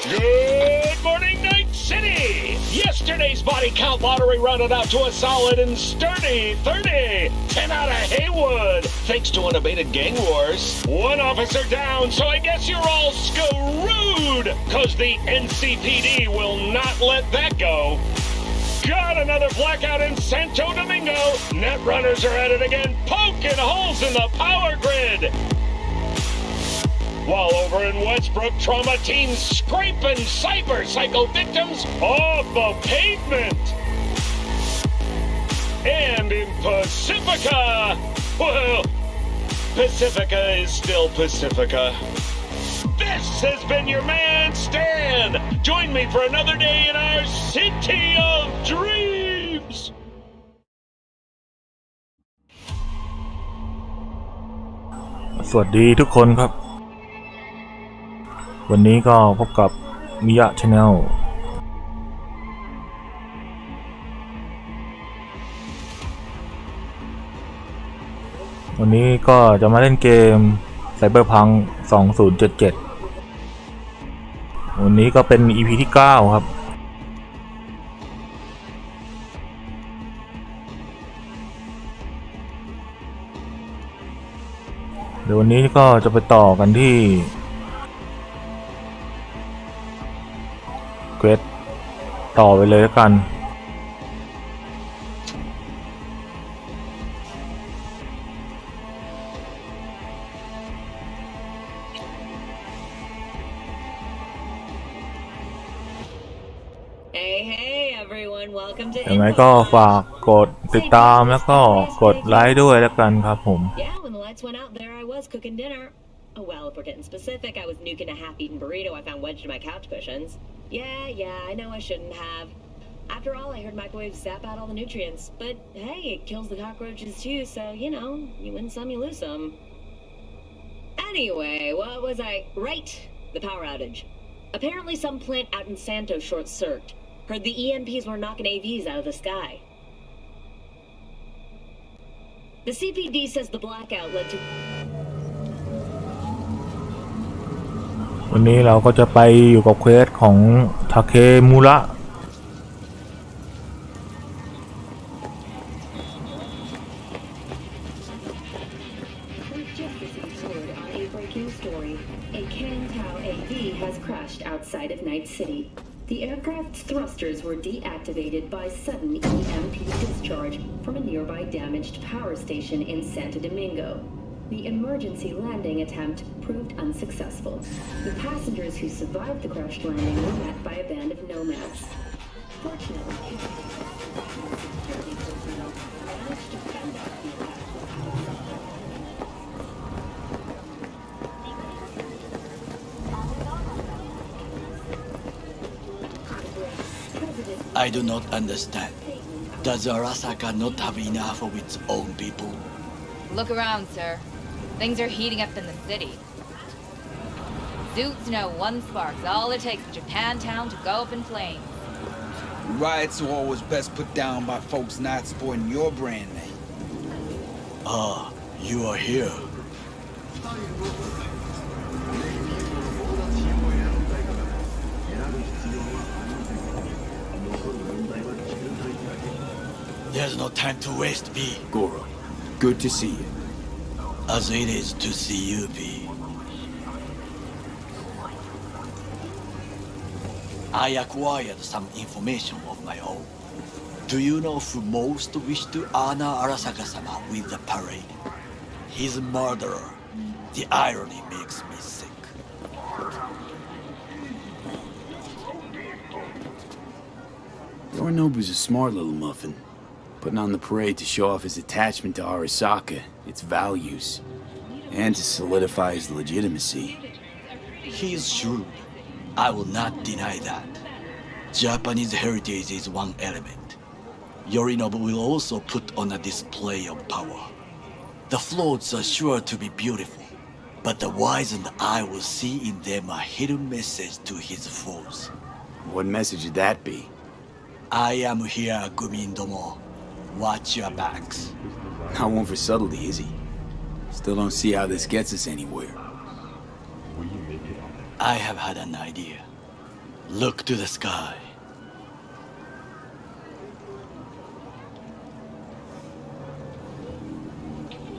Good morning, Night City! Yesterday's body count lottery rounded out to a solid and sturdy 30. 10 out of Haywood, thanks to unabated gang wars. One officer down, so I guess you're all screwed, cause the NCPD will not let that go. Got another blackout in Santo Domingo. Net runners are at it again, poking holes in the power grid. While over in Westbrook, trauma teams scraping cyber psycho victims off the pavement. And in Pacifica, well, Pacifica is still Pacifica. This has been your man, Stan. Join me for another day in our city of dreams. สวัสดีทุกคนครับวันนี้ก็พบกับมิยะ ChanNel วันนี้ก็จะมาเล่นเกม Cyberpunk 2077 วันนี้ก็เป็น EP ที่ 9 ครับเดี๋ยววันนี้ก็จะไปต่อกันที่เควสต่อไปเลยแล้วกันยังไงก็ฝากกดติดตามแล้วก็กดไลค์ด้วยแล้วกันครับผมOh, well, if we're getting specific, I was nuking a half-eaten burrito I found wedged in my couch cushions. Yeah, I know I shouldn't have. After all, I heard microwaves zap out all the nutrients. But hey, it kills the cockroaches too, so, you know, you win some, you lose some. Anyway, what was I? Right, the power outage. Apparently some plant out in Santo short-circuited. Heard the EMPs were knocking AVs out of the sky. The CPD says the blackout led to... วันนี้เราก็จะไปอยู่กับเควสของทาเคมุระoutside of Night City. The aircraft's thrusters were deactivated by sudden EMP discharge from a nearby damaged power station in Santo Domingo. The emergency landing attempt proved unsuccessful. The passengers who survived the crash landing were met by a band of nomads. Fortunately, security personnel managed to fend off the attack. I do not understand. Does Arasaka not have enough of its own people? Look around, sir. Things are heating up in the city. Zoots know one spark's all it takes for Japantown to go up in flames. Riots are always best put down by folks not supporting your brand name. Ah, you are here. There's no time to waste, B. Goro, good to see you. As it is to see you, B. I acquired some information of my own. Do you know who most wished to honor Arasaka-sama with the parade? His murderer. The irony makes me sick. Yorinobu's a smart little muffin. Putting on the parade to show off his attachment to Arasaka, its values, and to solidify his legitimacy. He is shrewd. I will not deny that. Japanese heritage is one element. Yorinobu will also put on a display of power. The floats are sure to be beautiful, but the wizened eye will see in them a hidden message to his foes. What message would that be? I am here, Gumindomo. Watch your backs. Not one for subtlety, is he? Still don't see how this gets us anywhere. I have had an idea. Look to the sky.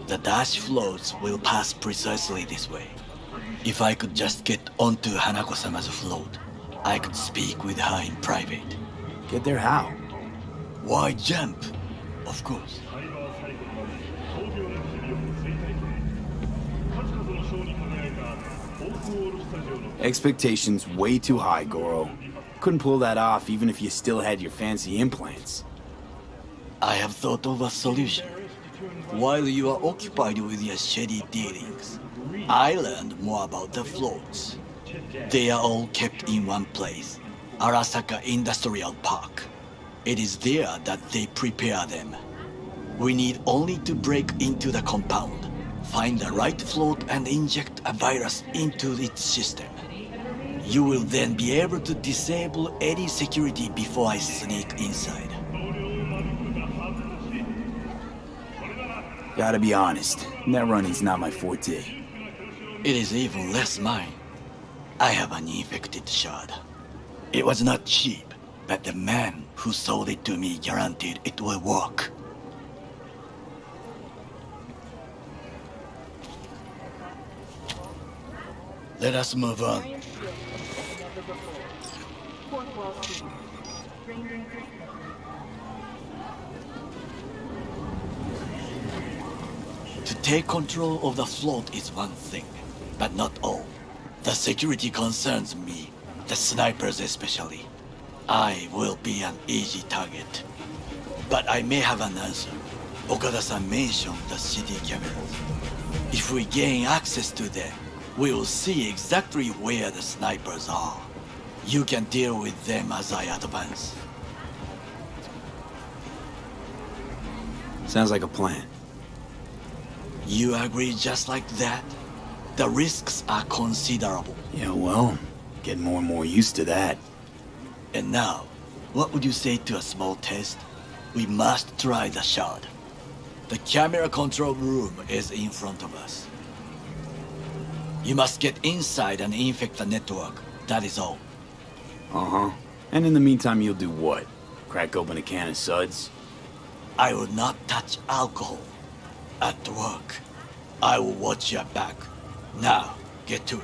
The dash floats will pass precisely this way. If I could just get onto Hanako-sama's float, I could speak with her in private. Get there how? Why jump? Of course. Expectations way too high, Goro. Couldn't pull that off even if you still had your fancy implants. I have thought of a solution. While you are occupied with your shady dealings, I learned more about the floats. They are all kept in one place, Arasaka Industrial Park. It is there that they prepare them. We need only to break into the compound, find the right float and inject a virus into its system. You will then be able to disable any security before I sneak inside. Gotta be honest, net running's not my forte. It is even less mine. I have an infected shard. It was not cheap, but the man who sold it to me guaranteed it will work. Let us move on. To take control of the float is one thing, but not all. The security concerns me, the snipers especially. I will be an easy target. But I may have an answer. Okada-san mentioned the city cameras. If we gain access to them, we will see exactly where the snipers are. You can deal with them as I advance. Sounds like a plan. You agree just like that? The risks are considerable. Yeah, well, getting more and more used to that. And now, what would you say to a small test? We must try the shard. The camera control room is in front of us. You must get inside and infect the network. That is all. Uh-huh. And in the meantime, you'll do what? Crack open a can of suds? I will not touch alcohol. At work, I will watch your back. Now, get to it.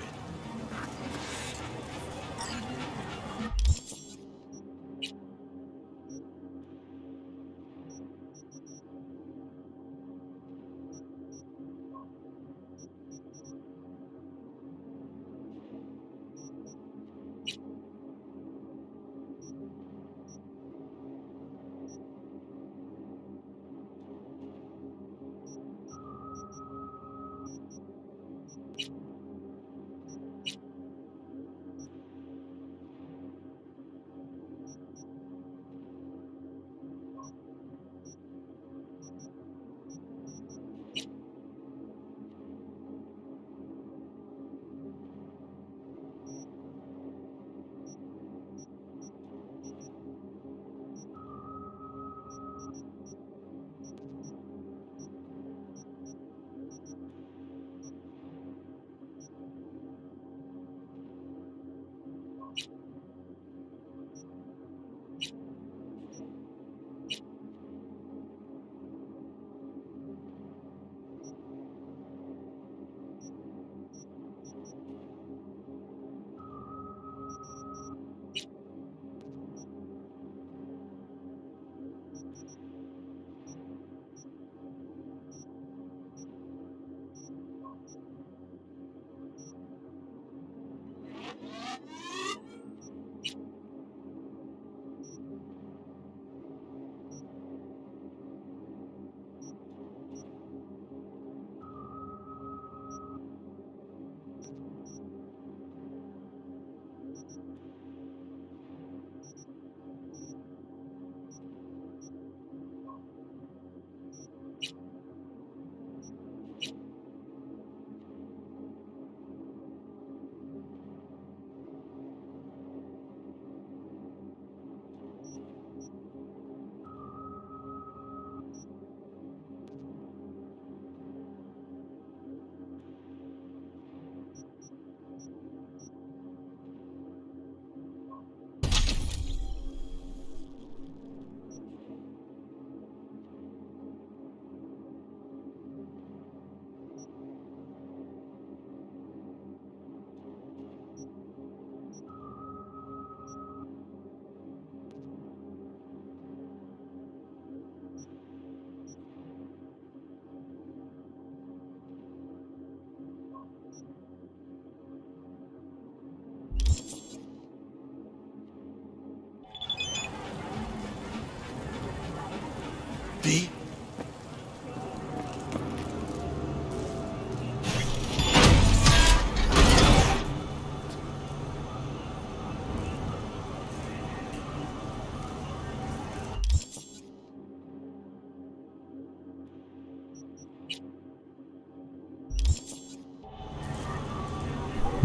be?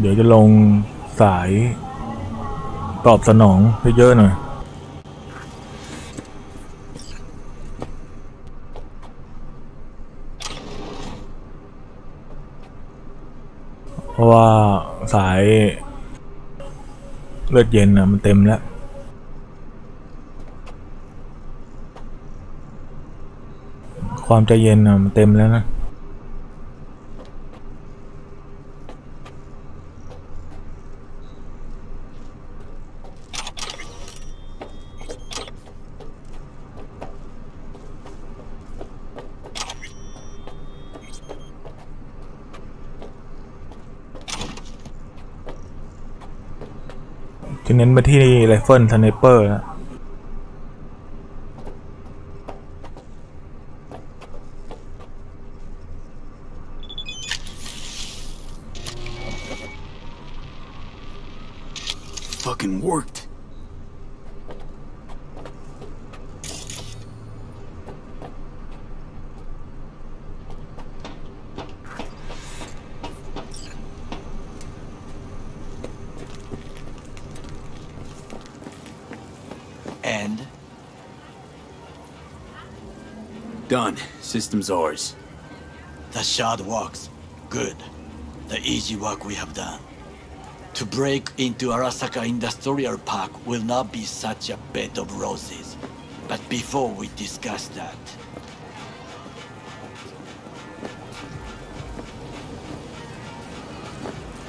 เดี๋ยวจะลงสายตอบสนองเยอะๆหน่อยเพราะว่าสายเลือดเย็นนะมันเต็มแล้วความใจเย็นนะมันเต็มแล้วนะจะเน้นไปที่ไรเฟิลสไนเปอร์แล้ว Fucking worked. And Done. System's ours. the shard works. Good. The easy work we have done. To break into Arasaka Industrial Park will not be such a bed of roses. But before we discuss that,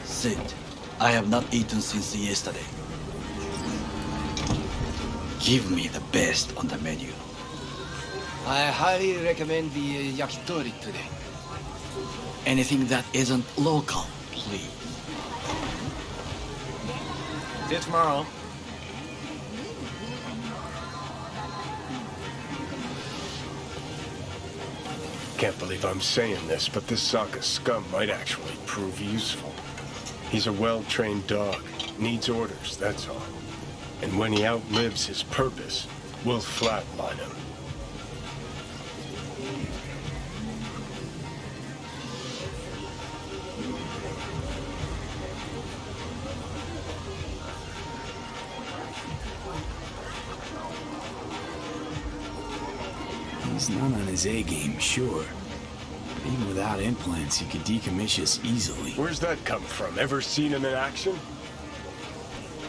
sit. I have not eaten since yesterday. Give me the best on the menu. I highly recommend the yakitori today. Anything that isn't local, please. See you tomorrow. Can't believe I'm saying this, but this Sokka scum might actually prove useful. He's a well-trained dog. Needs orders, that's all. And when he outlives his purpose, we'll flatline him. He's not on his A game, sure. But even without implants, he could decommission us easily. Where's that come from? Ever seen him in action?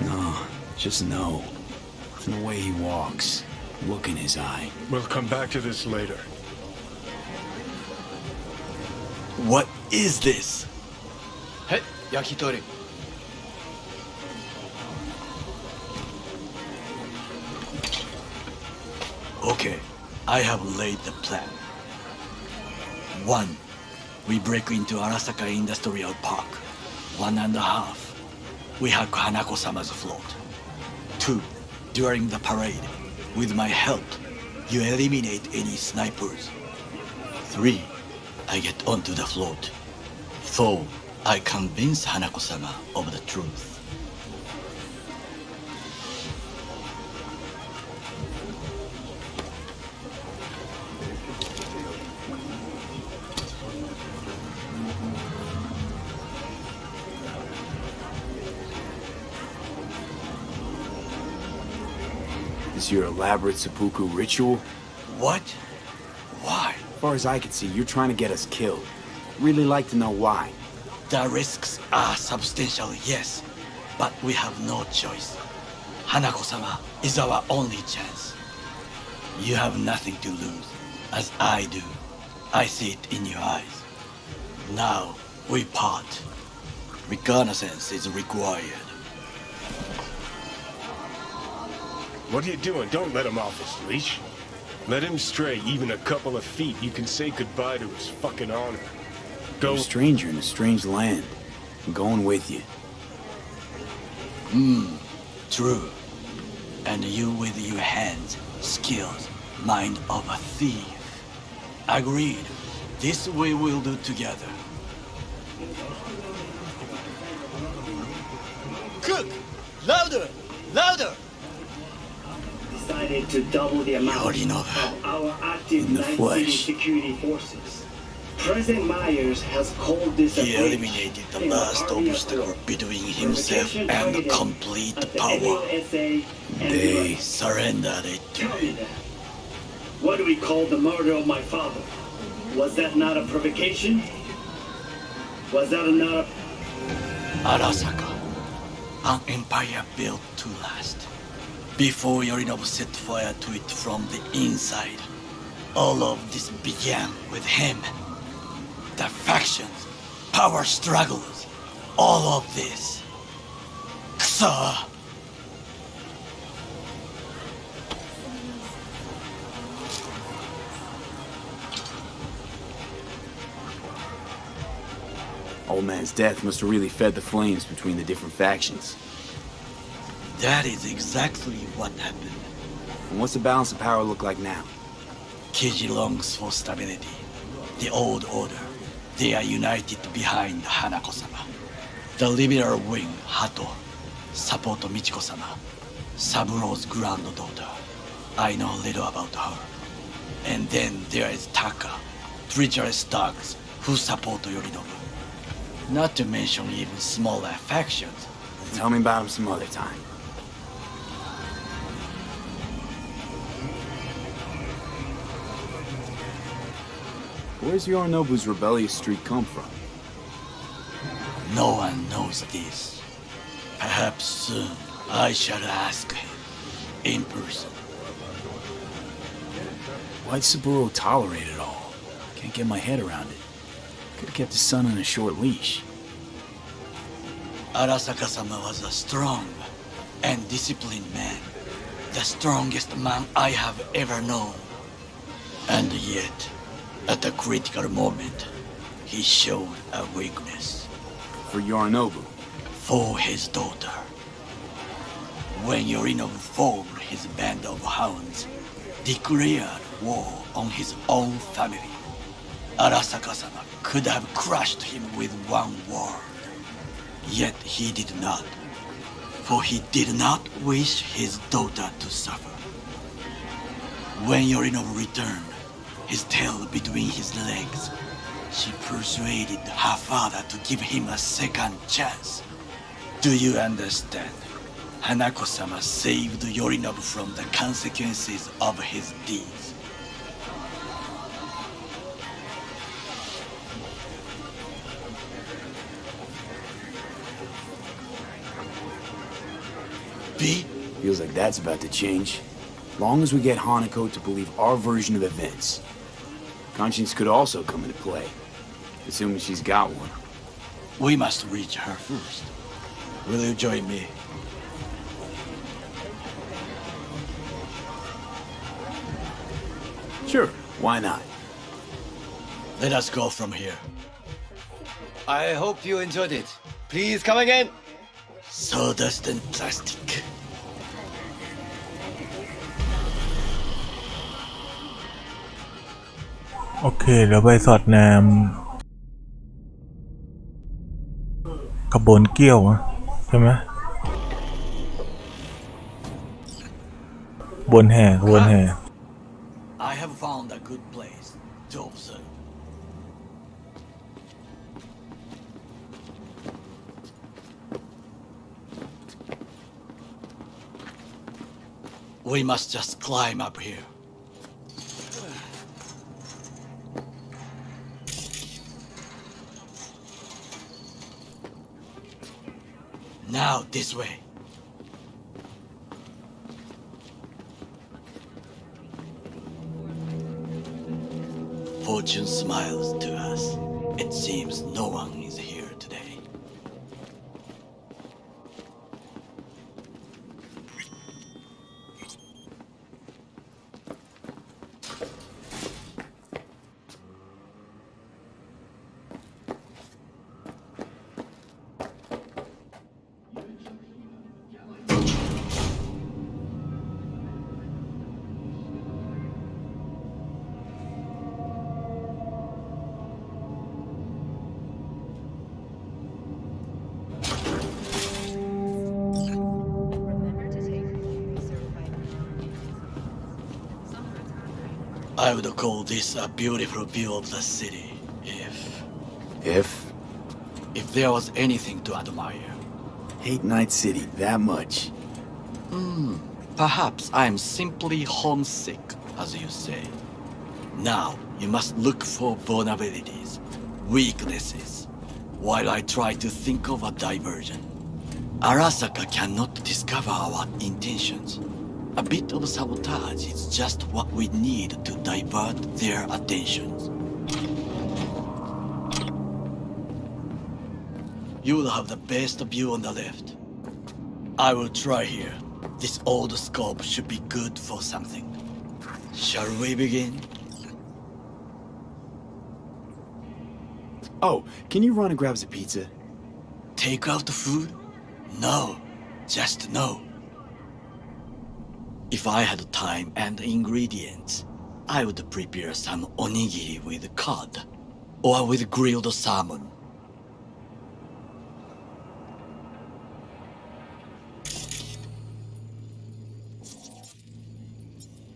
No, just know. From the way he walks, look in his eye. We'll come back to this later. What is this? Hey, yakitori. Okay, I have laid the plan. 1. We break into Arasaka Industrial Park. 1.5. We hack Hanako-sama's float. 2. During the parade, with my help, you eliminate any snipers. 3. I get onto the float. 4. I convince Hanako-sama of the truth. Is your elaborate seppuku ritual? What? Why? As far as I can see, you're trying to get us killed. Really like to know why. The risks are substantial, yes, but we have no choice. Hanako-sama is our only chance. You have nothing to lose, as I do. I see it in your eyes. Now, we part. Reconnaissance is required. What are you doing? Don't let him off his leash. Let him stray even a couple of feet. You can say goodbye to his fucking honor. You're a stranger in a strange land. I'm going with you. True. And you with your hands, skills, mind of a thief. Agreed. This we will do together. Cook! Louder! Louder! Decided to double the amount of our active Night City security forces. President Myers has called this He eliminated the last obstacle between himself and complete power. They surrendered it to him. What do we call the murder of my father? Was that not a provocation? Was that not a... Arasaka, an empire built to last. Before Yorinobu set fire to it from the inside, all of this began with him. The factions, power struggles, all of this. Kusa! Old man's death must have really fed the flames between the different factions. That is exactly what happened. And what's the balance of power look like now? Kiji longs for stability. The old order. They are united behind Hanako-sama. The liberal wing, Hato, support Michiko-sama, Saburo's granddaughter. I know little about her. And then there is Taka, treacherous thugs who support Yorinobu. Not to mention even smaller factions. Tell me about him some other time. Where's Yorinobu's rebellious streak come from? No one knows this. Perhaps soon I shall ask him in person. Why'd Saburo tolerate it all? Can't get my head around it. Could have kept his son on a short leash. Arasaka-sama was a strong and disciplined man. The strongest man I have ever known. And yet, at a critical moment, he showed a weakness. For Yorinobu? For his daughter. When Yorinobu formed his band of hounds, declared war on his own family, Arasaka-sama could have crushed him with one word. Yet he did not, for he did not wish his daughter to suffer. When Yorinobu returned, his tail between his legs, she persuaded her father to give him a second chance. Do you understand? Hanako-sama saved Yorinobu from the consequences of his deeds. B? Feels like that's about to change. Long as we get Hanako to believe our version of events. Conscience could also come into play, assuming she's got one. We must reach her first. Will you join me? Sure, why not? Let us go from here. I hope you enjoyed it. Please come again. Sawdust and plastic. โอเคเดี๋ยวไปสอดแนมขบวนเกี้ยวใช่ไหมบนแห่ขบวนแห่ I have found a good place to observe. We must just climb up here. Now this way. Fortune smiles to us. It seems no one is here today. I would call this a beautiful view of the city if there was anything to admire. Hate Night City that much. Perhaps I'm simply homesick, as you say. Now, you must look for vulnerabilities, weaknesses, while I try to think of a diversion. Arasaka cannot discover our intentions. A bit of sabotage is just what we need to divert their attentions. You will have the best view on the left. I will try here. This old scope should be good for something. Shall we begin? Oh, can you run and grab us a pizza? Take out the food? No, just no. If I had time and ingredients, I would prepare some onigiri with cod or with grilled salmon.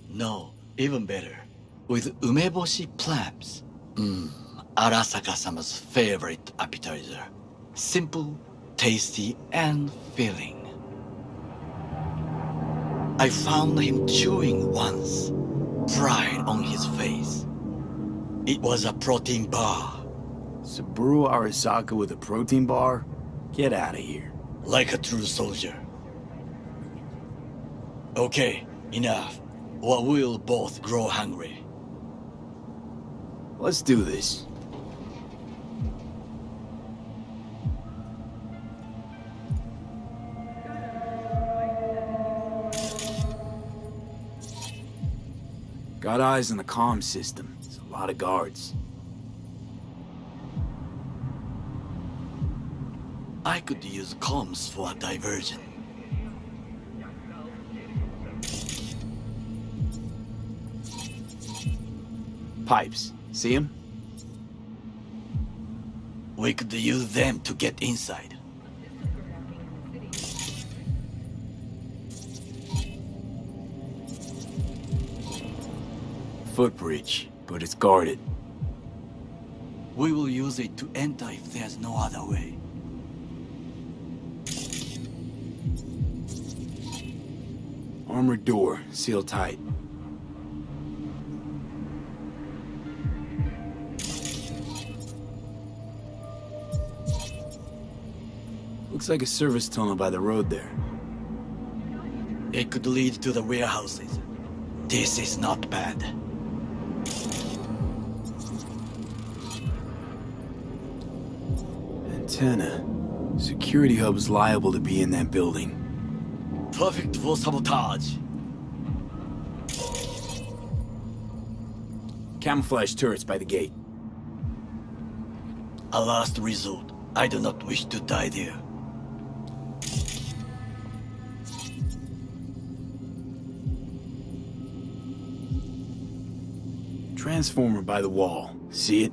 No, even better. With umeboshi clams. Arasaka-sama's favorite appetizer. Simple, tasty, and filling. I found him chewing once. Pride on his face. It was a protein bar. Saburo Arasaka with a protein bar? Get out of here. Like a true soldier. Okay, enough. Or we'll both grow hungry. Let's do this. Got eyes on the comm system. It's a lot of guards. I could use comms for a diversion. Pipes. See them? We could use them to get inside. Footbridge, but it's guarded. We will use it to enter if there's no other way. Armored door, sealed tight. Looks like a service tunnel by the road there. It could lead to the warehouses. This is not bad. Antenna. Security hub's liable to be in that building. Perfect for sabotage. Camouflage turrets by the gate. A last resort. I do not wish to die there. Transformer by the wall. See it?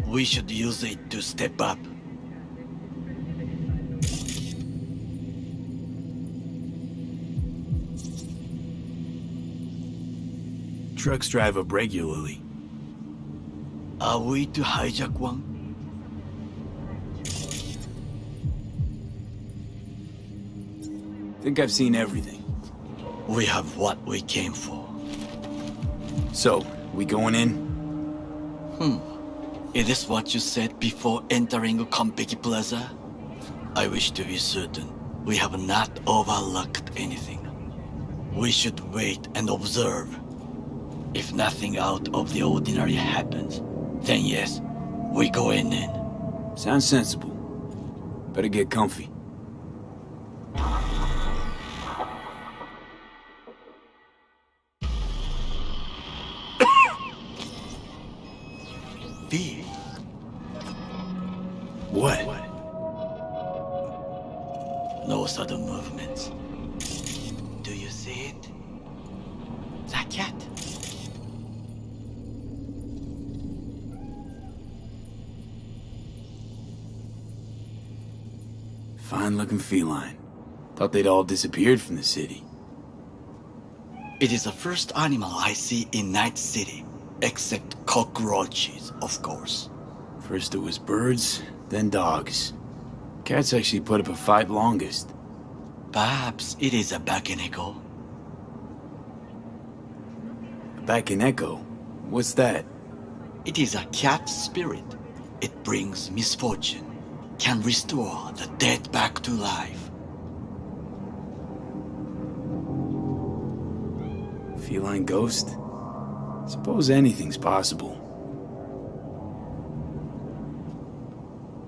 We should use it to step up. Trucks drive up regularly. Are we to hijack one? Think I've seen everything. We have what we came for. So, we going in? Is this what you said before entering Konpeki Plaza? I wish to be certain we have not overlooked anything. We should wait and observe. If nothing out of the ordinary happens, then yes, we go in. Sounds sensible. Better get comfy. V. What? No sudden movements. Do you see it? The cat. Fine-looking feline. Thought they'd all disappeared from the city. It is the first animal I see in Night City, except cockroaches, of course. First it was birds, then dogs. Cats actually put up a fight longest. Perhaps it is a bakeneko. A bakeneko? What's that? It is a cat spirit. It brings misfortune, can restore the dead back to life. Feline ghost? Suppose anything's possible.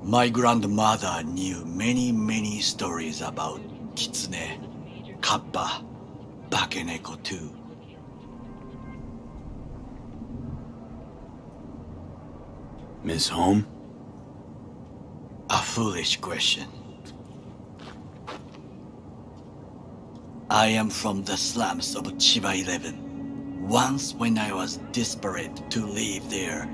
My grandmother knew many stories about kitsune, kappa, bakeneko too. Miss Home? A foolish question. I am from the slums of Chiba 11. Once when I was desperate to live there,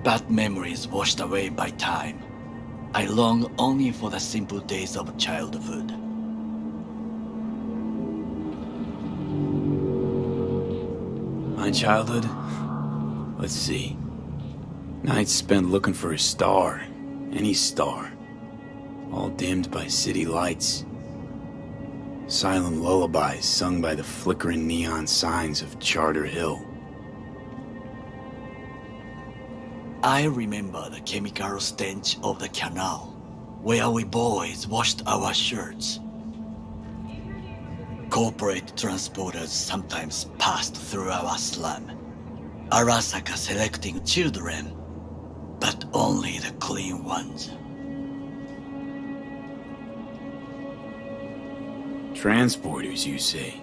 bad memories washed away by time. I long only for the simple days of childhood. My childhood? Let's see. Nights spent looking for a star. Any star. All dimmed by city lights. Silent lullabies sung by the flickering neon signs of Charter Hill. I remember the chemical stench of the canal, where we boys washed our shirts. Corporate transporters sometimes passed through our slum, Arasaka selecting children, but only the clean ones. Transporters, you say?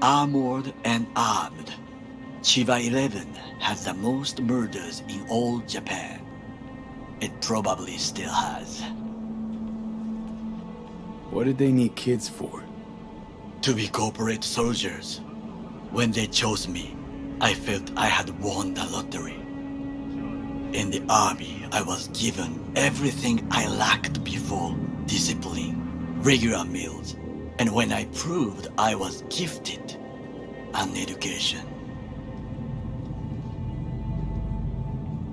Armored and armed, Chiba 11 has the most murders in all Japan. It probably still has. What did they need kids for? To be corporate soldiers. When they chose me, I felt I had won the lottery. In the army, I was given everything I lacked before: discipline, regular meals, and when I proved I was gifted, an education.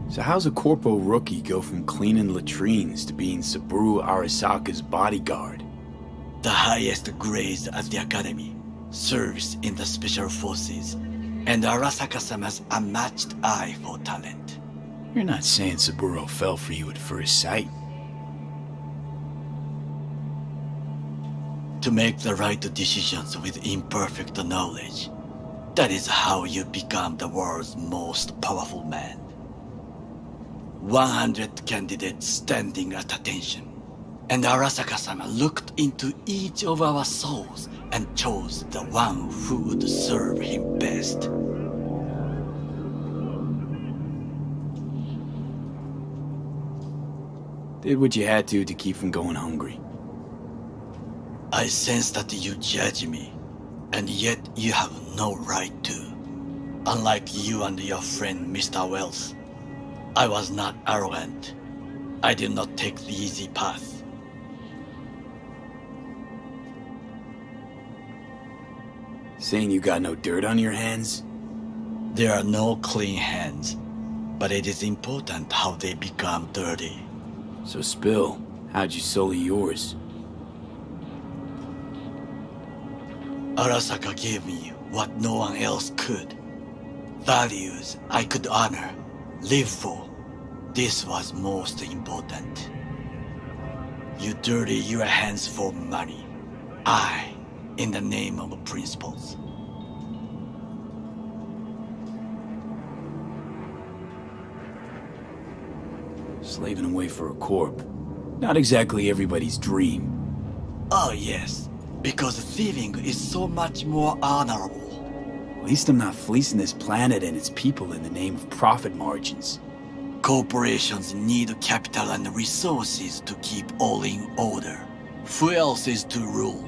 So how's a corpo rookie go from cleaning latrines to being Saburo Arasaka's bodyguard? The highest grades at the academy, service in the special forces, and Arasaka-sama's unmatched eye for talent. You're not saying Saburo fell for you at first sight. To make the right decisions with imperfect knowledge, that is how you become the world's most powerful man. 100 candidates standing at attention, and Arasaka-sama looked into each of our souls and chose the one who would serve him best. Did what you had to keep from going hungry. I sense that you judge me, and yet you have no right to. Unlike you and your friend Mr. Wells, I was not arrogant. I did not take the easy path. Saying you got no dirt on your hands? There are no clean hands, but it is important how they become dirty. So spill, how'd you sully yours? Arasaka gave me what no one else could. Values I could honor, live for. This was most important. You dirty your hands for money. I, in the name of principles. Slaving away for a corp. Not exactly everybody's dream. Oh yes, because thieving is so much more honorable. At least I'm not fleecing this planet and its people in the name of profit margins. Corporations need capital and resources to keep all in order. Who else is to rule?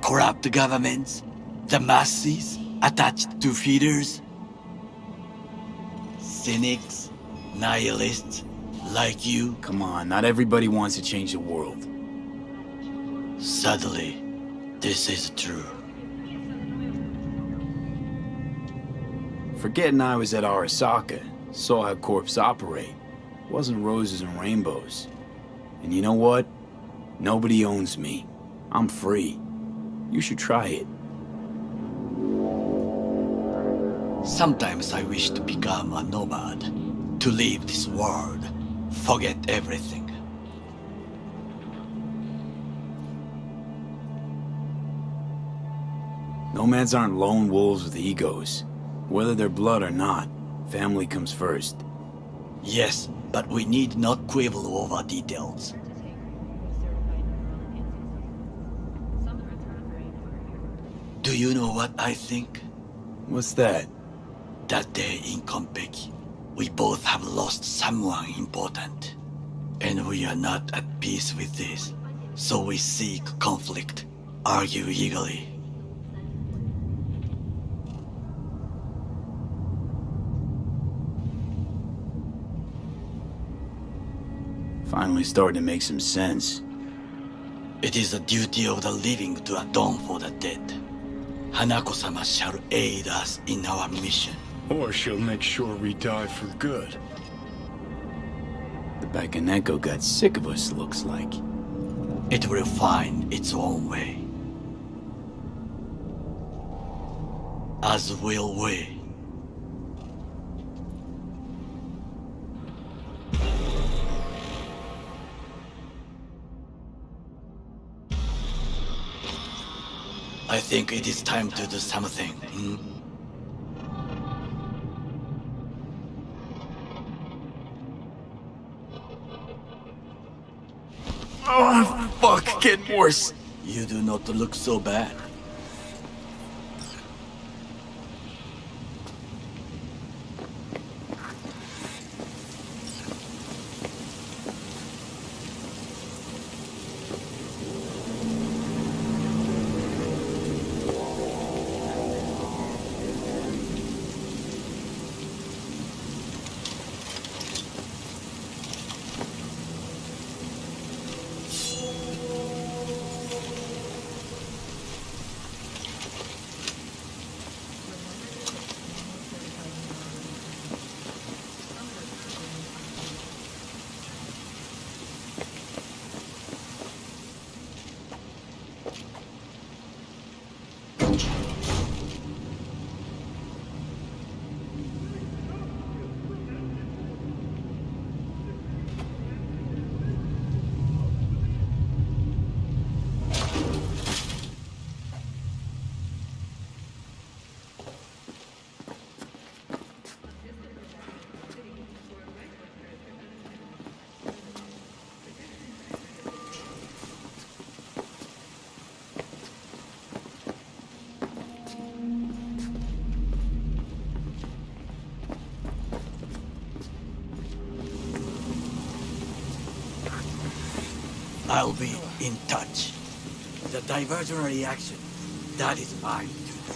Corrupt governments? The masses attached to feeders? Cynics? Nihilists? Like you? Come on, not everybody wants to change the world. Sadly, this is true. Forgetting I was at Arasaka, saw how corps operate. Wasn't roses and rainbows. And you know what? Nobody owns me. I'm free. You should try it. Sometimes I wish to become a nomad, to leave this world, forget everything. Nomads aren't lone wolves with egos. Whether they're blood or not, family comes first. Yes, but we need not quibble over details. Do you know what I think? What's that? That day in Konpeki, we both have lost someone important. And we are not at peace with this. So we seek conflict, argue eagerly. Finally starting to make some sense. It is the duty of the living to atone for the dead. Hanako-sama shall aid us in our mission. Or she'll make sure we die for good. The Bakaneko got sick of us, looks like. It will find its own way. As will we. I think it is time to do something. Oh, fuck, getting worse. You do not look so bad. I'll be in touch. The diversion reaction, that is mine to do.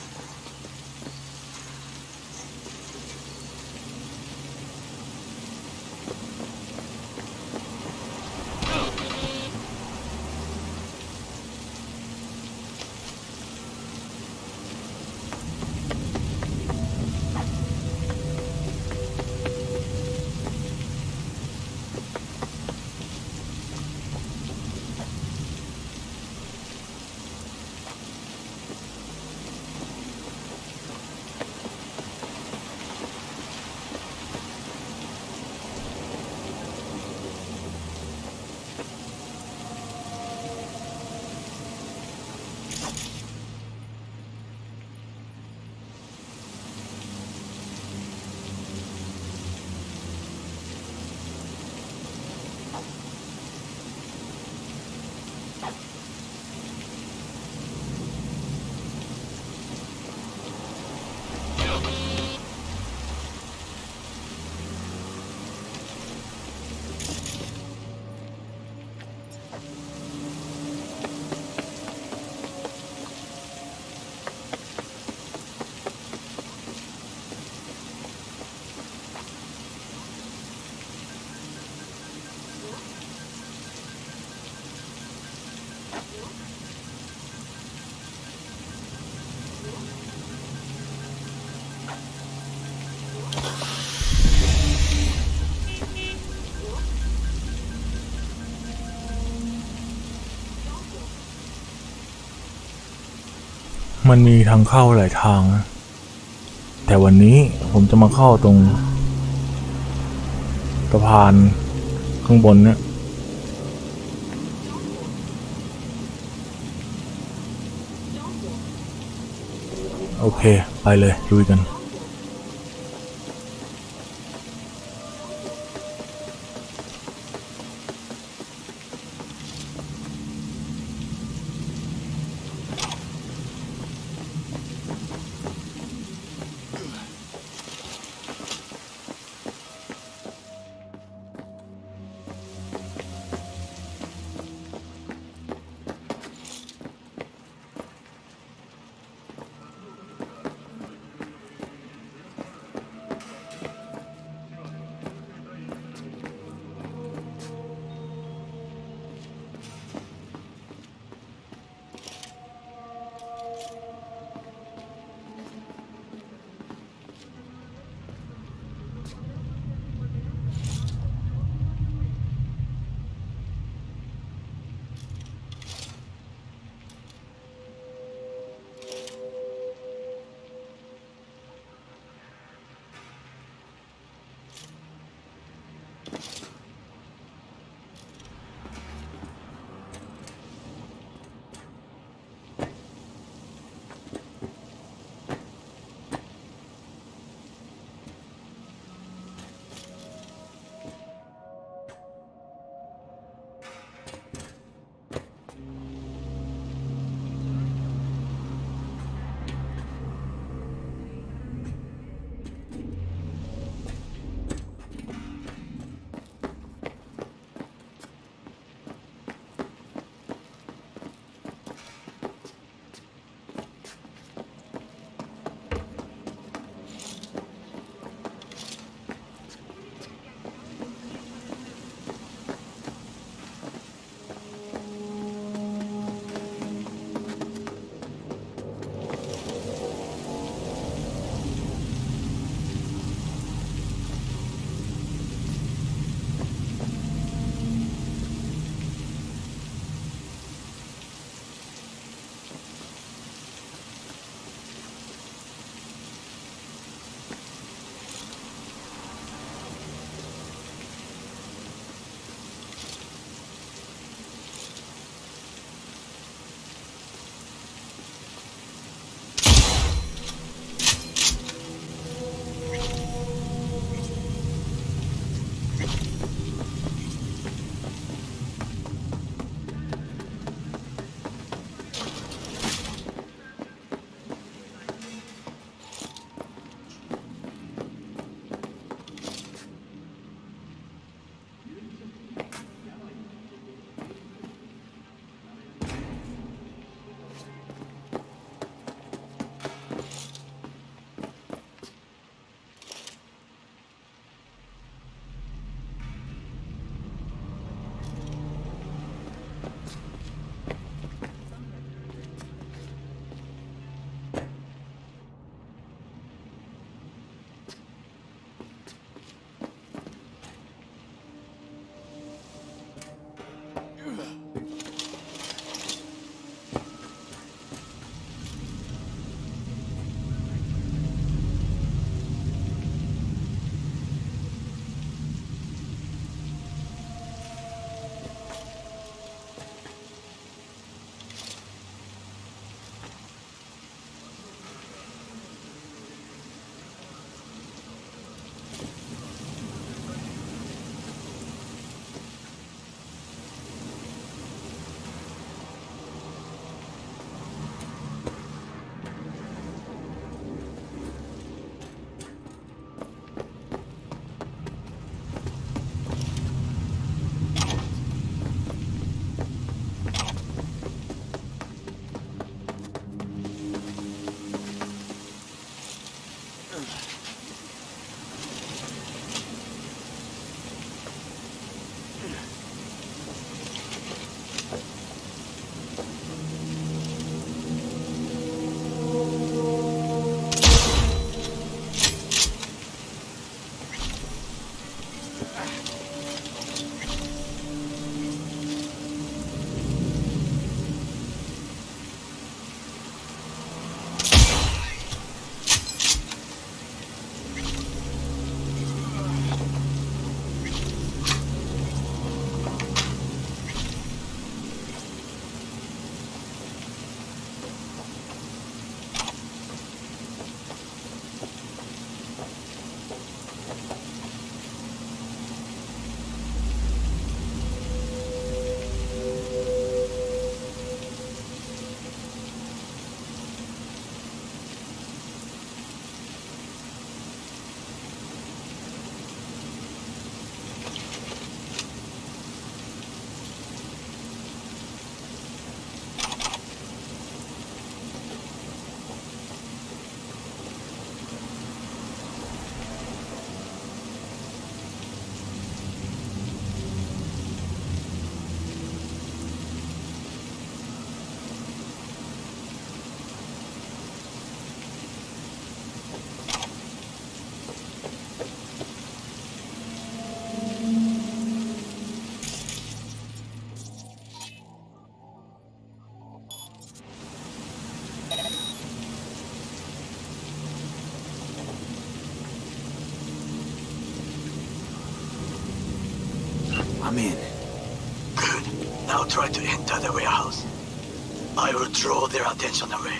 มันมีทางเข้าหลายทางนะแต่วันนี้ผมจะมาเข้าตรงสะพานข้างบนเนี่ยโอเคไปเลยลุยกัน I'm in. Good. Now try to enter the warehouse. I will draw their attention away.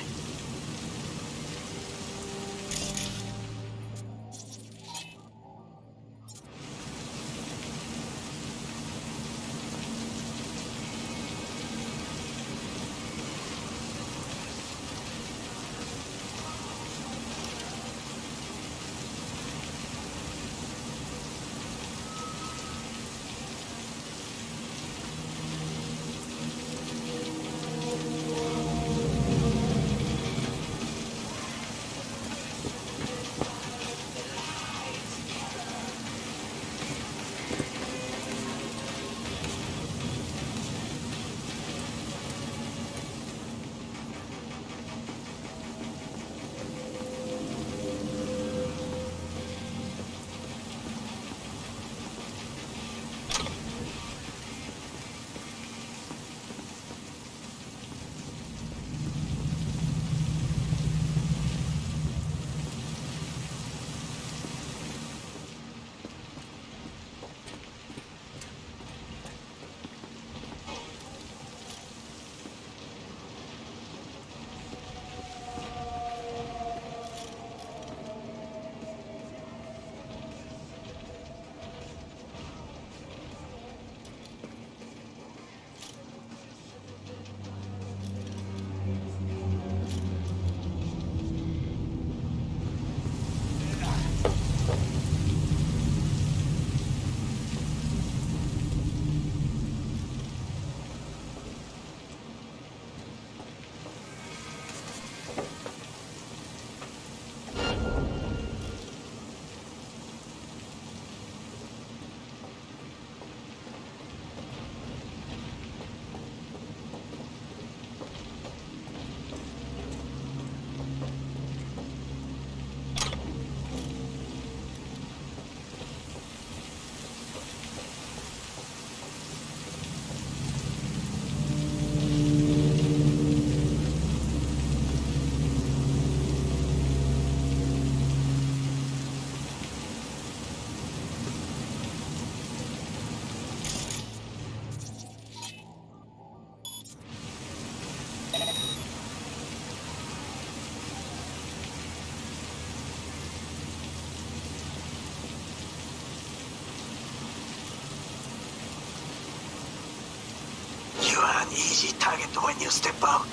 Easy target when you step out.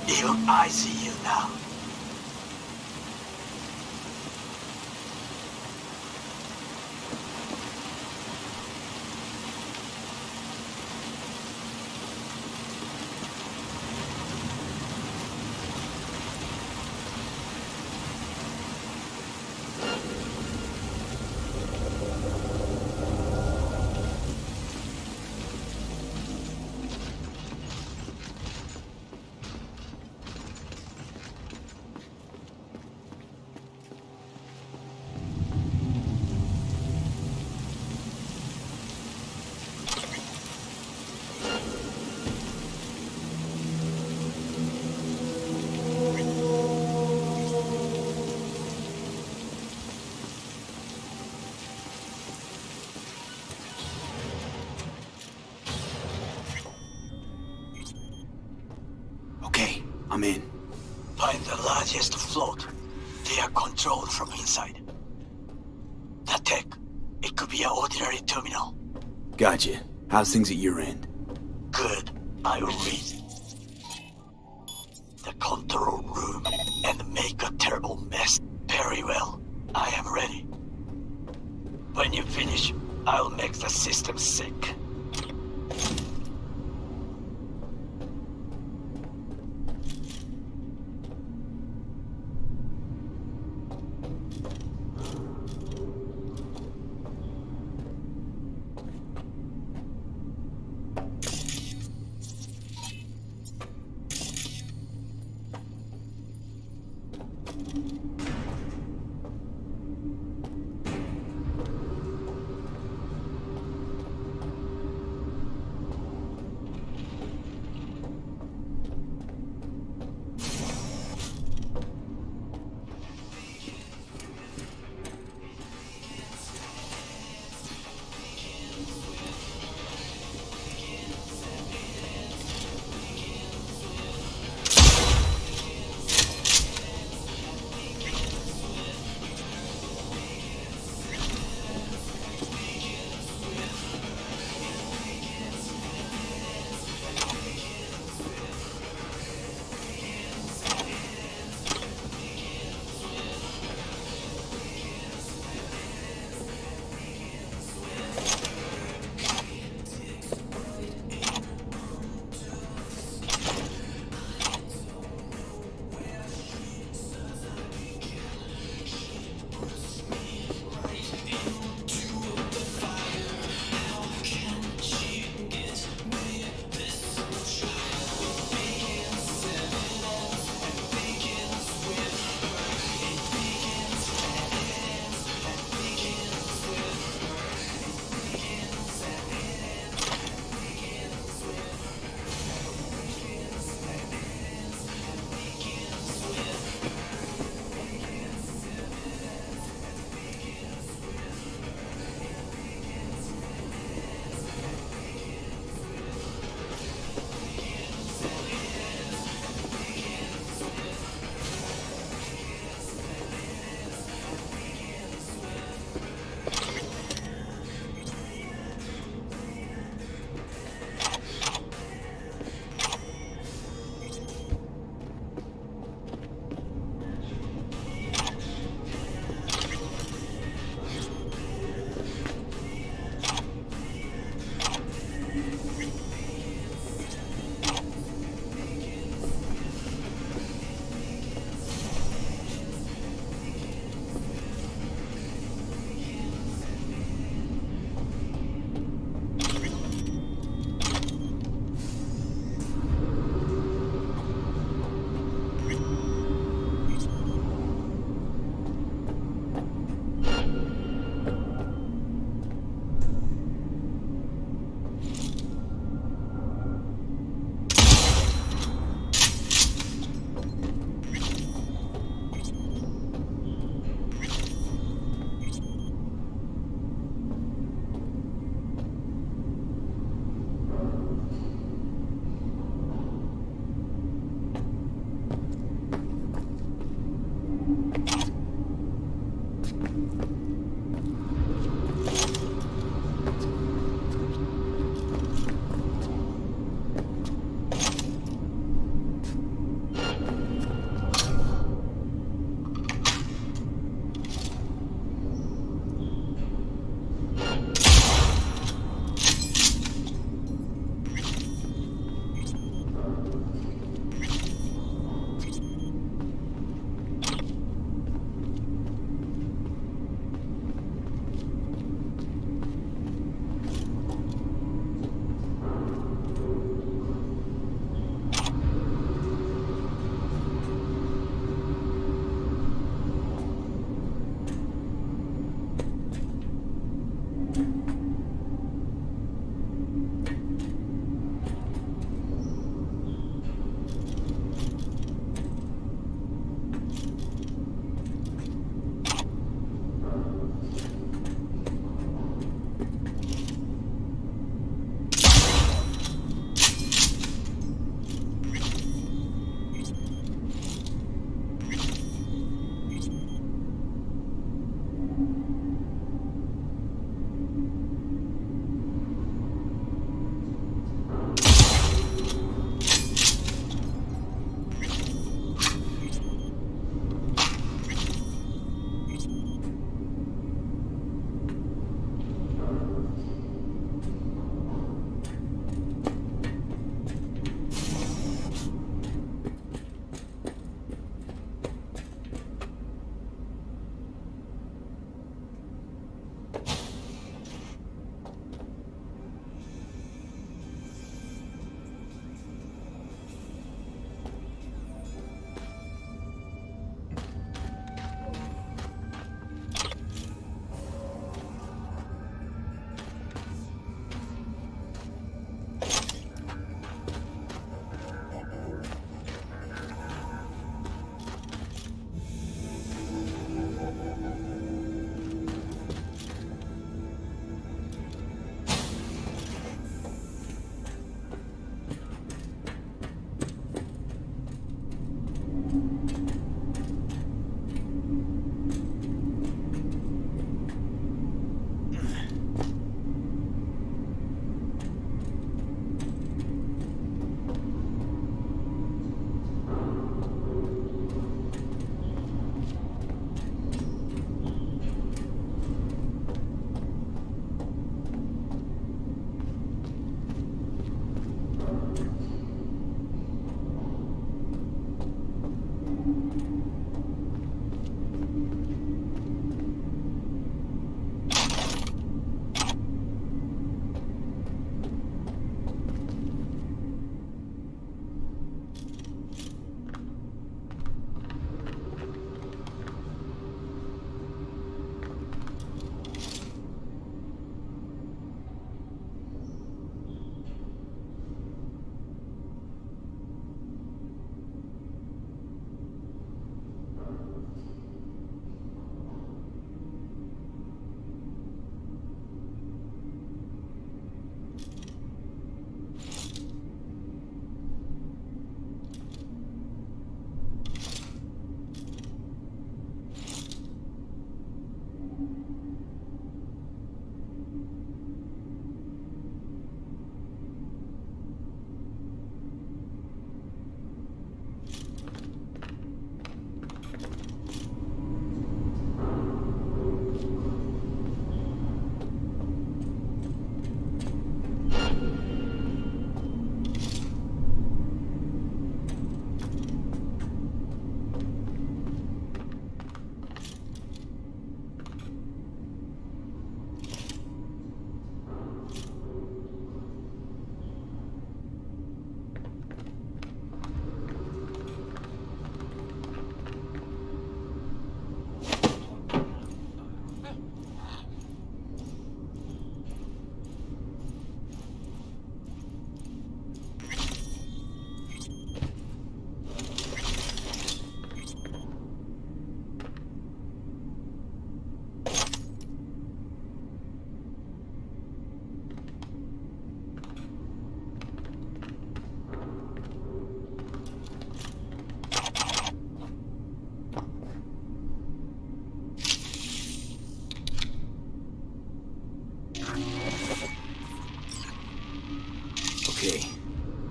Even I see you now. I'm in. Find the largest float. They are controlled from inside. The tech, it could be an ordinary terminal. Gotcha. How's things at your end? Good. I will read the control room and make a terrible mess. Very well. I am ready. When you finish, I'll make the system sick.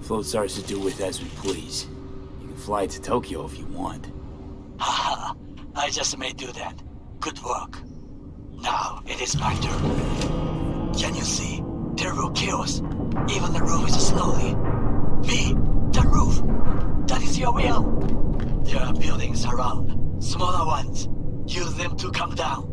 Float's ours to do with as we please. You can fly to Tokyo if you want. Haha, I just may do that. Good work. Now it is my turn. Can you see? Terrible chaos. Even the roof is slowly. Me, the roof. That is your will. There are buildings around, smaller ones. Use them to come down.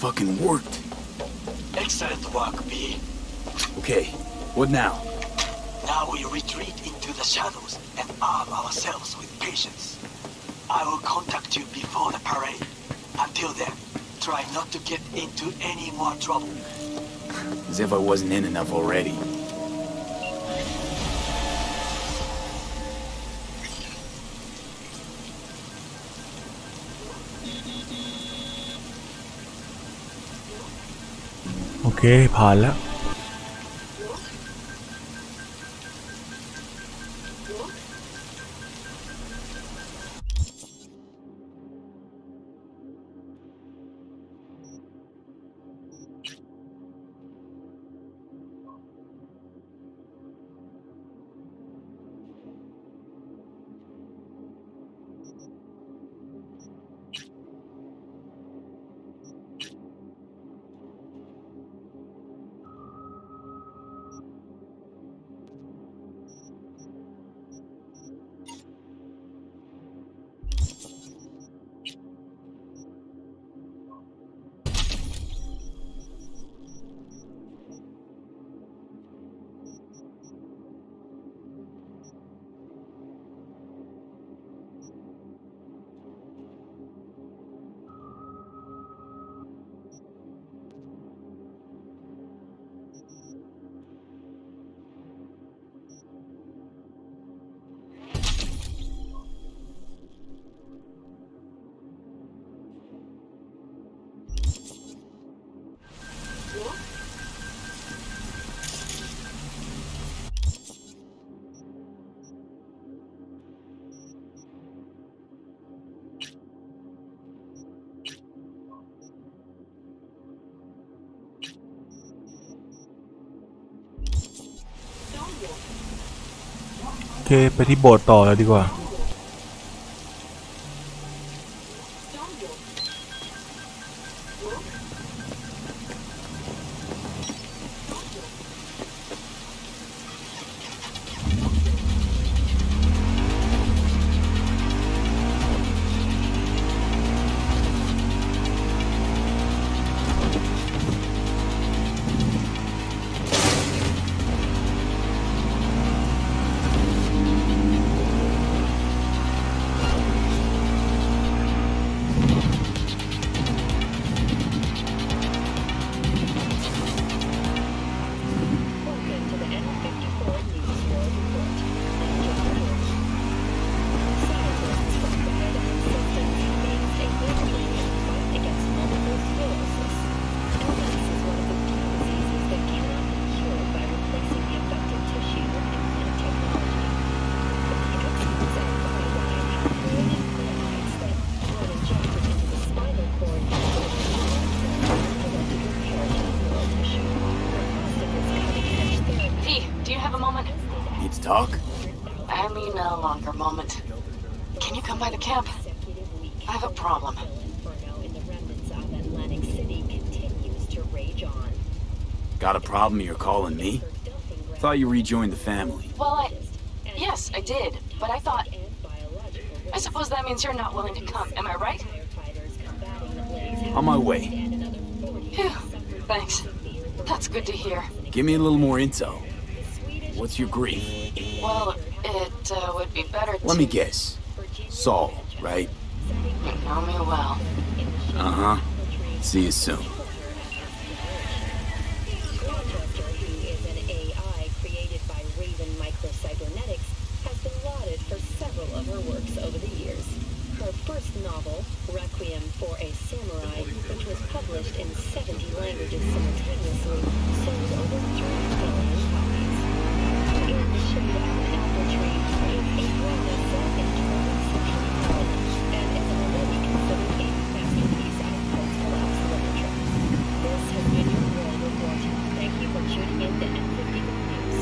Fucking worked. Excellent work, B. Okay, what now? Now we retreat into the shadows and arm ourselves with patience. I will contact you before the parade. Until then, try not to get into any more trouble. As if I wasn't in enough already. Okay, ผ่านแล้วโอเคไปที่โบสถ์ต่อเลยดีกว่า talk? I mean, a longer moment. Can you come by the camp? I have a problem. Got a problem you're calling me? Thought you rejoined the family. Well, yes, I did, but I thought... I suppose that means you're not willing to come, am I right? On my way. Phew, thanks. That's good to hear. Give me a little more intel. What's your grief? Well, it would be better to... Let me guess. Saul, right? You know me well. Uh-huh. See you soon. Her first novel, Requiem for a Samurai, which was published in 70 languages simultaneously, sold over 3 million copies. In the Shade of an Apple Tree is a drama set in 20th century Holland and is already considered a masterpiece of post-collapse literature. This has been your World Report. Thank you for tuning in to N50 News.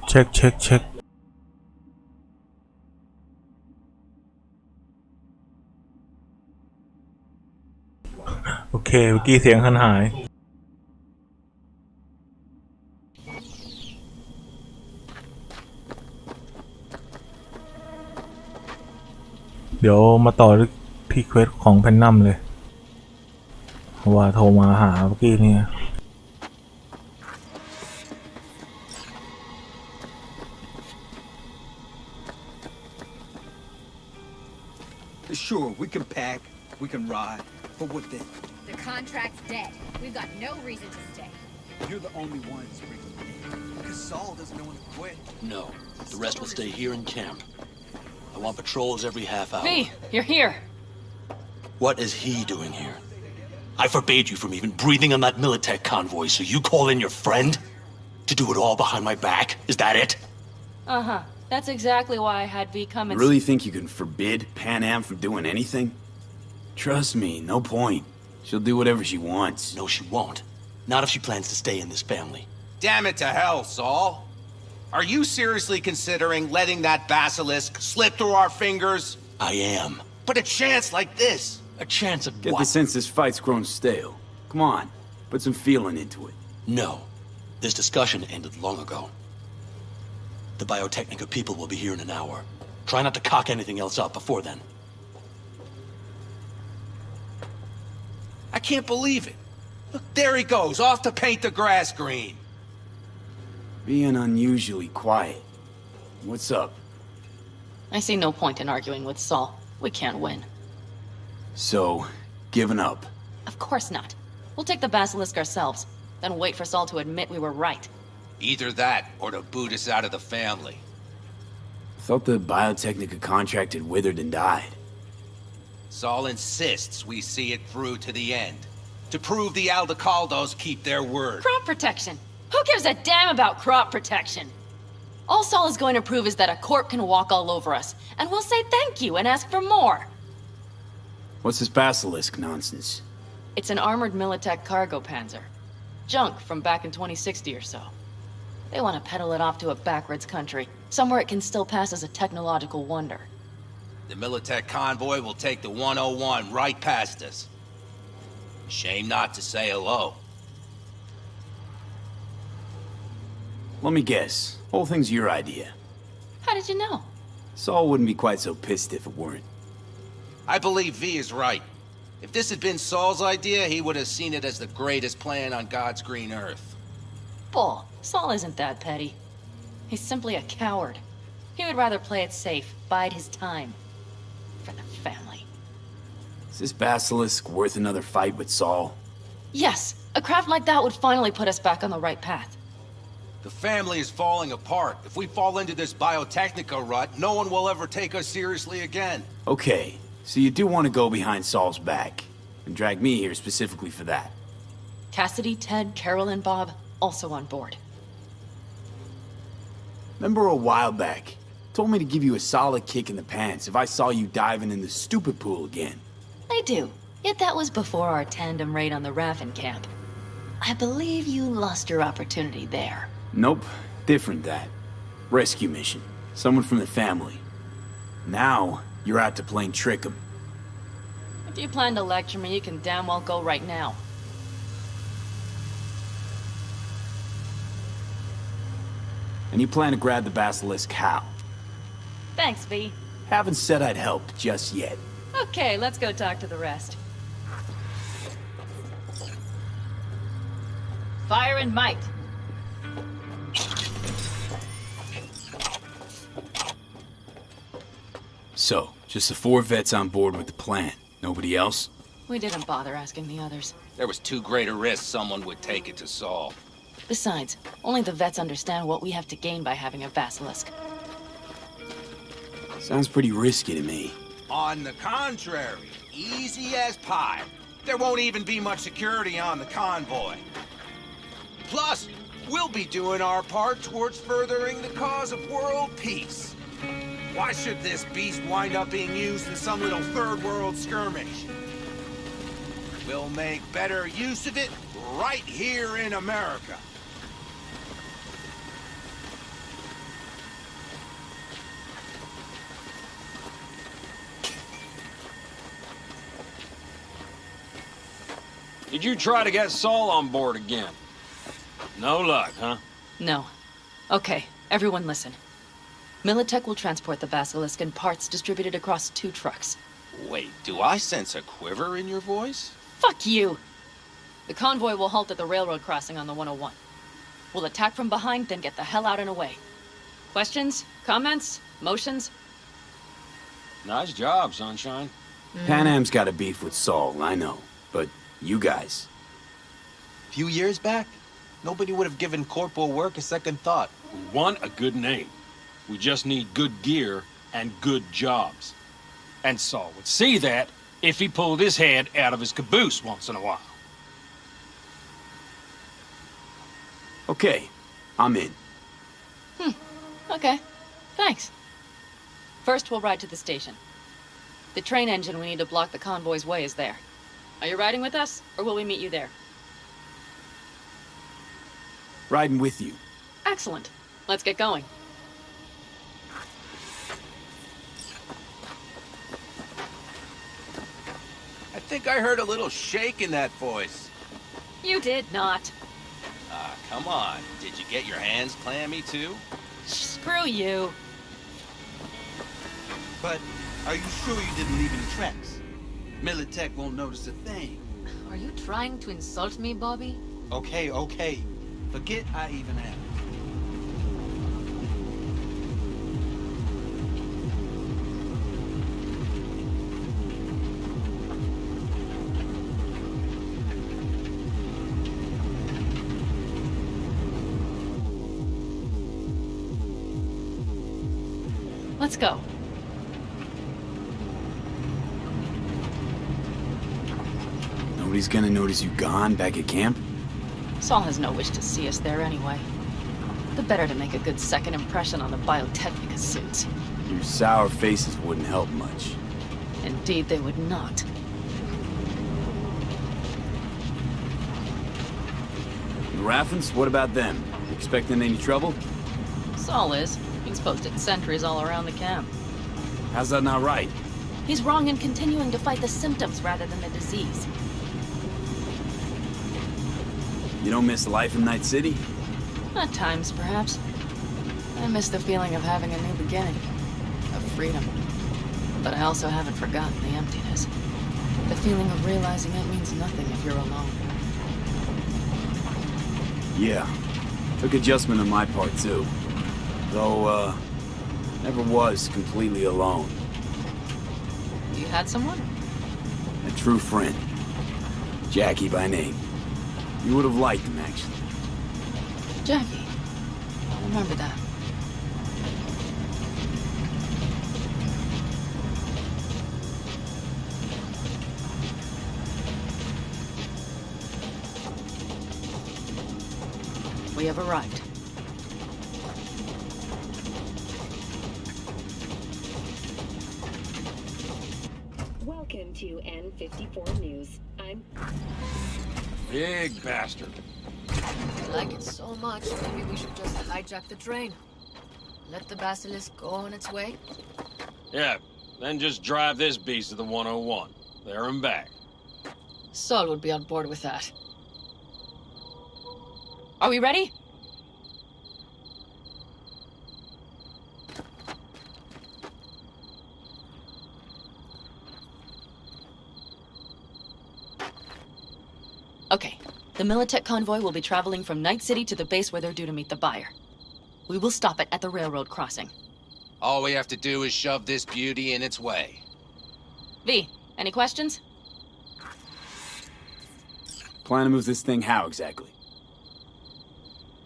เช็คโอเคเมื่อกี้เสียงคันหายเดี๋ยวมาต่อที่เควสของแพนนัมเลยเพราะว่าโทรมาหาเมื่อกี้เนี่ย Sure, we can pack, we can ride, but what then? The contract's dead. We've got no reason to stay. You're the only ones bringing me. Because Saul doesn't know when to quit. No, the rest will stay here in camp. I want patrols every half hour. V, you're here. What is he doing here? I forbade you from even breathing on that Militech convoy, so you call in your friend? To do it all behind my back? Is that it? Uh-huh. That's exactly why I had V come You and... really think you can forbid Pan Am from doing anything? Trust me, no point. She'll do whatever she wants. No, she won't. Not if she plans to stay in this family. Damn it to hell, Saul. Are you seriously considering letting that basilisk slip through our fingers? I am. But a chance like this? A chance of Get what? the sense this fight's grown stale. Come on, put some feeling into it. No. This discussion ended long ago. The Biotechnica people will be here in an hour. Try not to cock anything else up before then. I can't believe it. Look, there he goes, off to paint the grass green. Being unusually quiet. What's up? I see no point in arguing with Saul. We can't win. So, giving up? Of course not. We'll take the basilisk ourselves, then wait for Saul to admit we were right. Either that, or to boot us out of the family. I thought the Biotechnica contract had withered and died. Saul insists we see it through to the end. To prove the Aldecaldos keep their word. Crop protection! Who gives a damn about crop protection? All Saul is going to prove is that a corp can walk all over us, and we'll say thank you and ask for more. What's this basilisk nonsense? It's an armored Militech cargo panzer. Junk from back in 2060 or so. They want to peddle it off to a backwoods country, somewhere it can still pass as a technological wonder. The Militech convoy will take the 101 right past us. Shame not to say hello. Let me guess. Whole thing's your idea. How did you know? Saul wouldn't be quite so pissed if it weren't. I believe V is right. If this had been Saul's idea, he would have seen it as the greatest plan on God's green earth. Bull. Saul isn't that petty. He's simply a coward. He would rather play it safe, bide his time. For the family. Is this basilisk worth another fight with Saul? Yes, a craft like that would finally put us back on the right path. The family is falling apart. If we fall into this Biotechnica rut, no one will ever take us seriously again. Okay, so you do want to go behind Saul's back, and drag me here specifically for that. Cassidy, Ted, Carol, and Bob, also on board. Remember a while back, told me to give you a solid kick in the pants if I saw you diving in the stupid pool again. I do. Yet that was before our tandem raid on the Raffen camp. I believe you lost your opportunity there. Nope, different that. Rescue mission. Someone from the family. Now, you're out to plain trick 'em. If you plan to lecture me, you can damn well go right now. And you plan to grab the basilisk how? Thanks, V. Haven't said I'd helped just yet. Okay, let's go talk to the rest. Fire and might. So, just the 4 vets on board with the plan. Nobody else? We didn't bother asking the others. There was too great a risk someone would take it to Saul. Besides, only the vets understand what we have to gain by having a basilisk. Sounds pretty risky to me. On the contrary, easy as pie. There won't even be much security on the convoy. Plus, we'll be doing our part towards furthering the cause of world peace. Why should this beast wind up being used in some little third world skirmish? We'll make better use of it right here in America. Did you try to get Saul on board again? No luck, huh? No. Okay, everyone listen. Militech will transport the Basilisk in parts distributed across 2 trucks. Wait, do I sense a quiver in your voice? Fuck you! The convoy will halt at the railroad crossing on the 101. We'll attack from behind, then get the hell out and away. Questions? Comments? Motions? Nice job, Sunshine. Pan Am's got a beef with Saul, I know. But you guys... Few years back, nobody would have given corporal work a second thought. We want a good name. We just need good gear and good jobs. And Saul would see that if he pulled his head out of his caboose once in a while. Okay, I'm in. Okay. Thanks. First, we'll ride to the station. The train engine we need to block the convoy's way is there. Are you riding with us, or will we meet you there? Riding with you. Excellent. Let's get going. I think I heard a little shake in that voice. You did not. Come on. Did you get your hands clammy too? Screw you. But are you sure you didn't leave any tracks? Militech won't notice a thing. Are you trying to insult me, Bobby? Okay, okay. Forget I even asked. Let's go. Nobody's gonna notice you gone back at camp? Saul has no wish to see us there anyway. The better to make a good second impression on the Biotechnica suits. Your sour faces wouldn't help much. Indeed, they would not. The Raffens, what about them? Expecting any trouble? Saul is. He's posted sentries all around the camp. How's that not right? He's wrong in continuing to fight the symptoms rather than the disease. You don't miss life in Night City? At times, perhaps. I miss the feeling of having a new beginning. Of freedom. But I also haven't forgotten the emptiness. The feeling of realizing it means nothing if you're alone. Yeah. Took adjustment on my part, too. Though, never was completely alone. You had someone? A true friend. Jackie by name. You would have liked him, actually. Jackie. I'll remember that. We have arrived. Welcome to N54 News. I'm... Big bastard. I like it so much, maybe we should just hijack the train. Let the Basilisk go on its way? Yeah, then just drive this beast to the 101. There and back. Saul would be on board with that. Are we ready? Okay. The Militech convoy will be traveling from Night City to the base where they're due to meet the buyer. We will stop it at the railroad crossing. All we have to do is shove this beauty in its way. V, any questions? Plan to move this thing how exactly?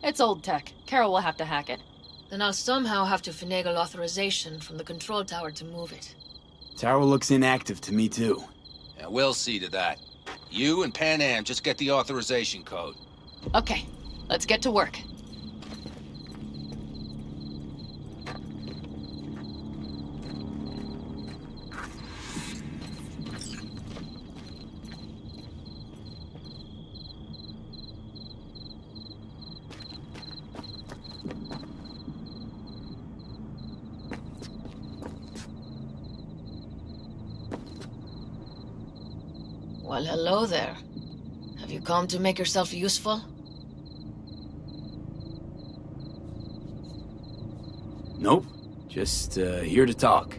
It's old tech. Carol will have to hack it. Then I'll somehow have to finagle authorization from the control tower to move it. Tower looks inactive to me, too. Yeah, we'll see to that. You and Pan Am just get the authorization code. Okay, let's get to work. Well, hello there. come to make yourself useful? Nope. Just here to talk.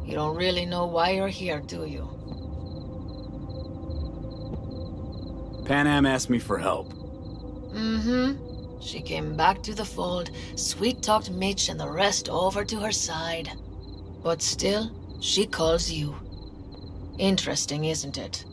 You don't really know why you're here, do you? Pan Am asked me for help. Mm-hmm. She came back to the fold, sweet-talked Mitch and the rest over to her side. But still, she calls you. Interesting, isn't it?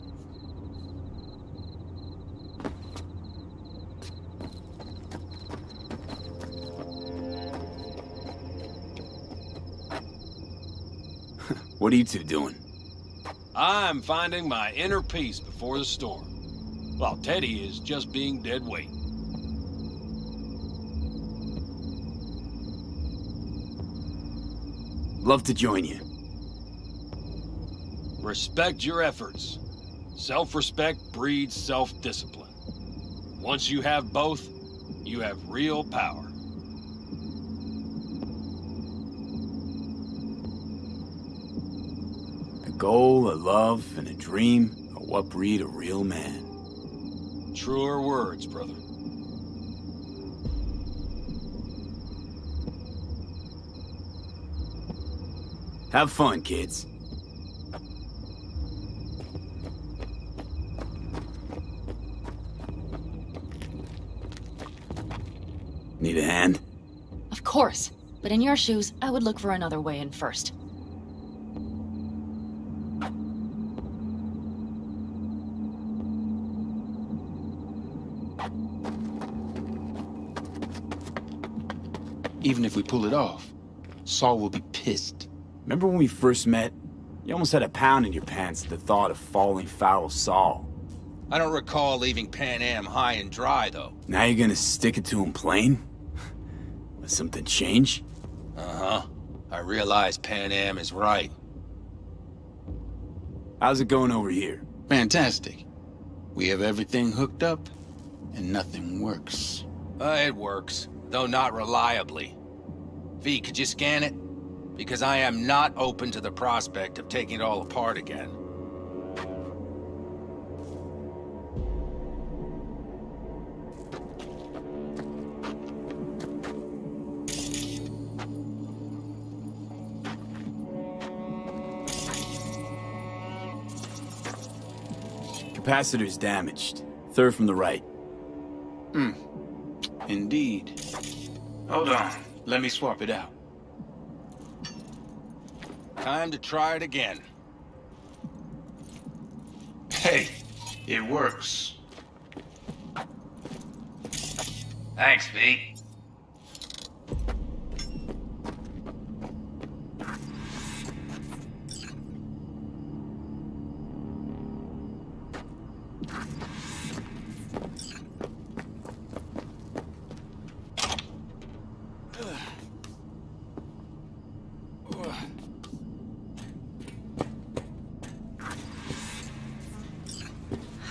What are you two doing? I'm finding my inner peace before the storm, while Teddy is just being dead weight. Love to join you. Respect your efforts. Self-respect breeds self-discipline. Once you have both, you have real power. A goal, a love, and a dream are what breed a real man. Truer words, brother. Have fun, kids. Need a hand? Of course. But in your shoes, I would look for another way in first. Even if we pull it off, Saul will be pissed. Remember when we first met? You almost had a pound in your pants at the thought of falling foul of Saul. I don't recall leaving Pan Am high and dry, though. Now you're gonna stick it to him plain? Will something change? Uh-huh. I realize Pan Am is right. How's it going over here? Fantastic. We have everything hooked up, and nothing works. It works, though not reliably. V, could you scan it? Because I am not open to the prospect of taking it all apart again. Capacitor's damaged. Third from the right. Indeed. Hold on. Let me swap it out. Time to try it again. Hey, it works. Thanks, V.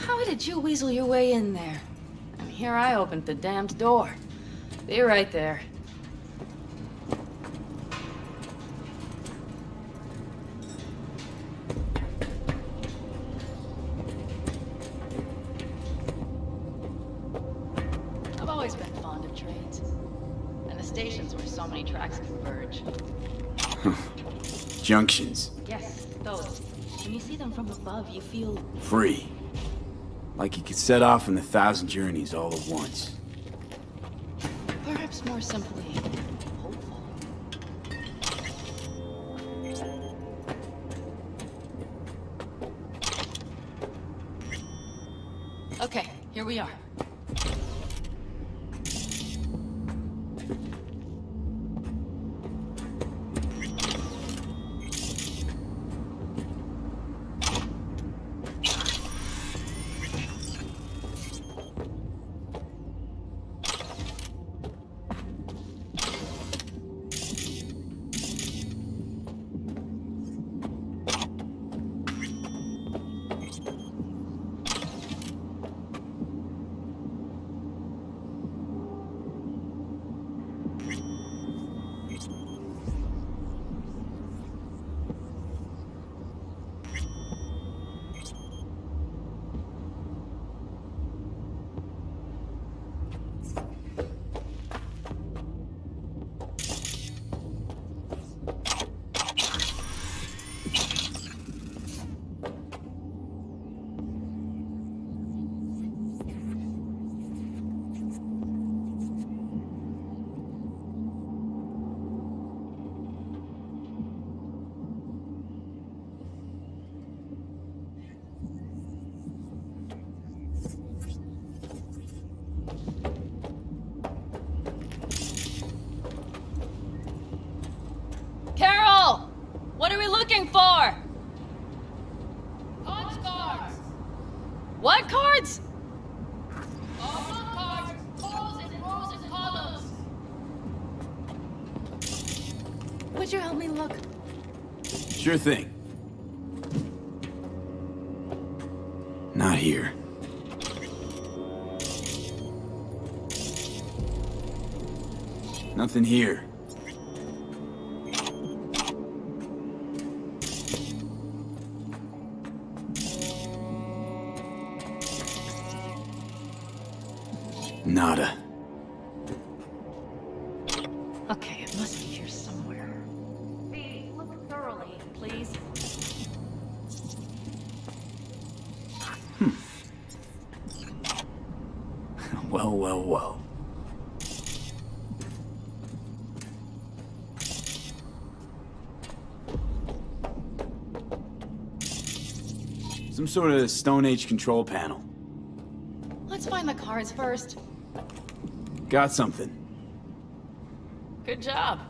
How did you weasel your way in there? And here I opened the damned door. Be right there. I've always been fond of trains. And the stations where so many tracks converge. Junctions. Yes, those. When you see them from above, you feel... Free. Like you could set off on 1,000 journeys all at once. Perhaps more simply, hopeful. Okay, here we are. Could you help me look? Sure thing. Not here. Nothing here. Nada. Okay, it must be here somewhere. V, look thoroughly, please. Well. Some sort of Stone Age control panel. Let's find the cards first. Got something. Good job.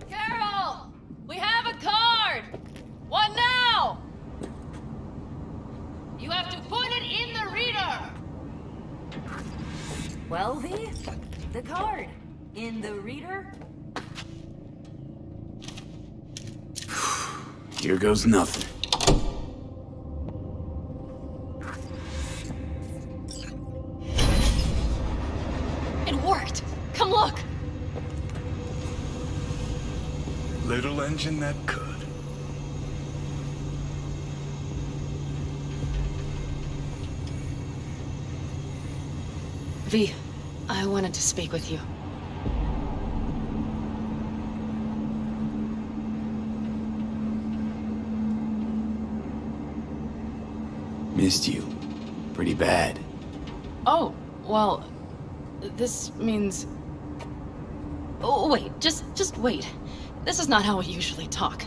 Carol! We have a card! What now? You have to put it in the reader! Well, V, the card. In the reader? Here goes nothing. It worked! Come look! Little engine that could. V, I wanted to speak with you. Missed you. Pretty bad. Oh, well, this means... Oh, wait, just wait. This is not how we usually talk.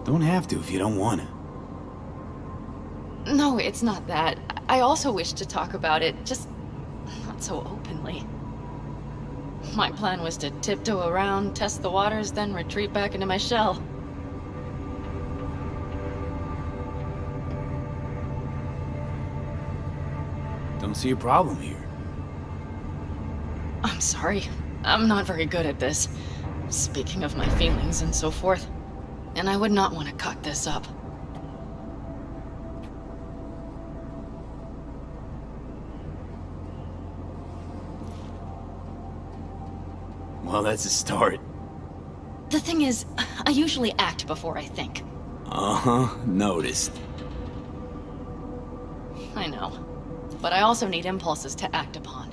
Don't have to if you don't want to. No, it's not that. I also wish to talk about it, just not so openly. My plan was to tiptoe around, test the waters, then retreat back into my shell. Don't see a problem here. I'm sorry. I'm not very good at this. Speaking of my feelings and so forth. And I would not want to cock this up. Well, that's a start. The thing is, I usually act before I think. Uh-huh, noticed. I know. But I also need impulses to act upon.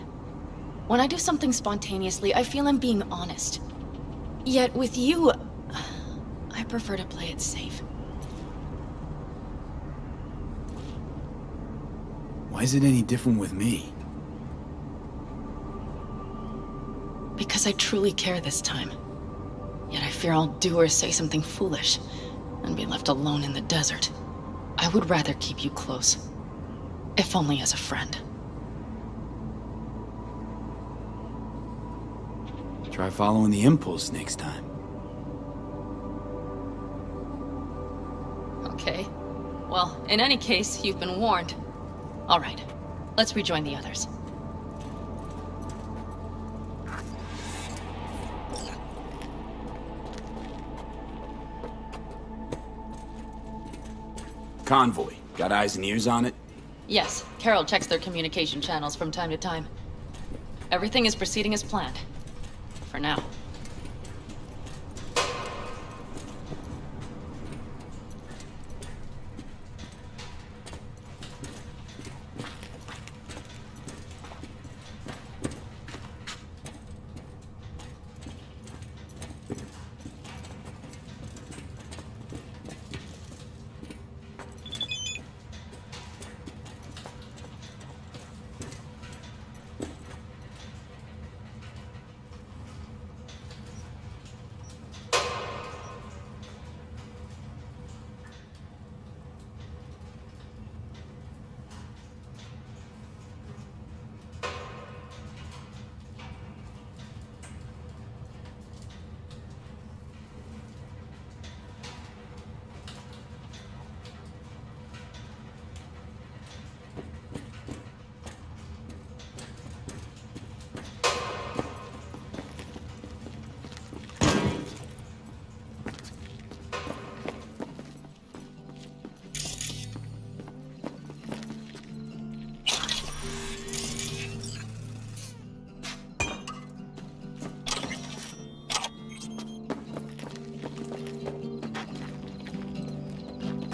When I do something spontaneously, I feel I'm being honest. Yet with you, I prefer to play it safe. Why is it any different with me? Because I truly care this time. Yet I fear I'll do or say something foolish and be left alone in the desert. I would rather keep you close. If only as a friend. Try following the impulse next time. Okay. Well, in any case, you've been warned. All right. Let's rejoin the others. Convoy. Got eyes and ears on it? Yes, Carol checks their communication channels from time to time. Everything is proceeding as planned. For now.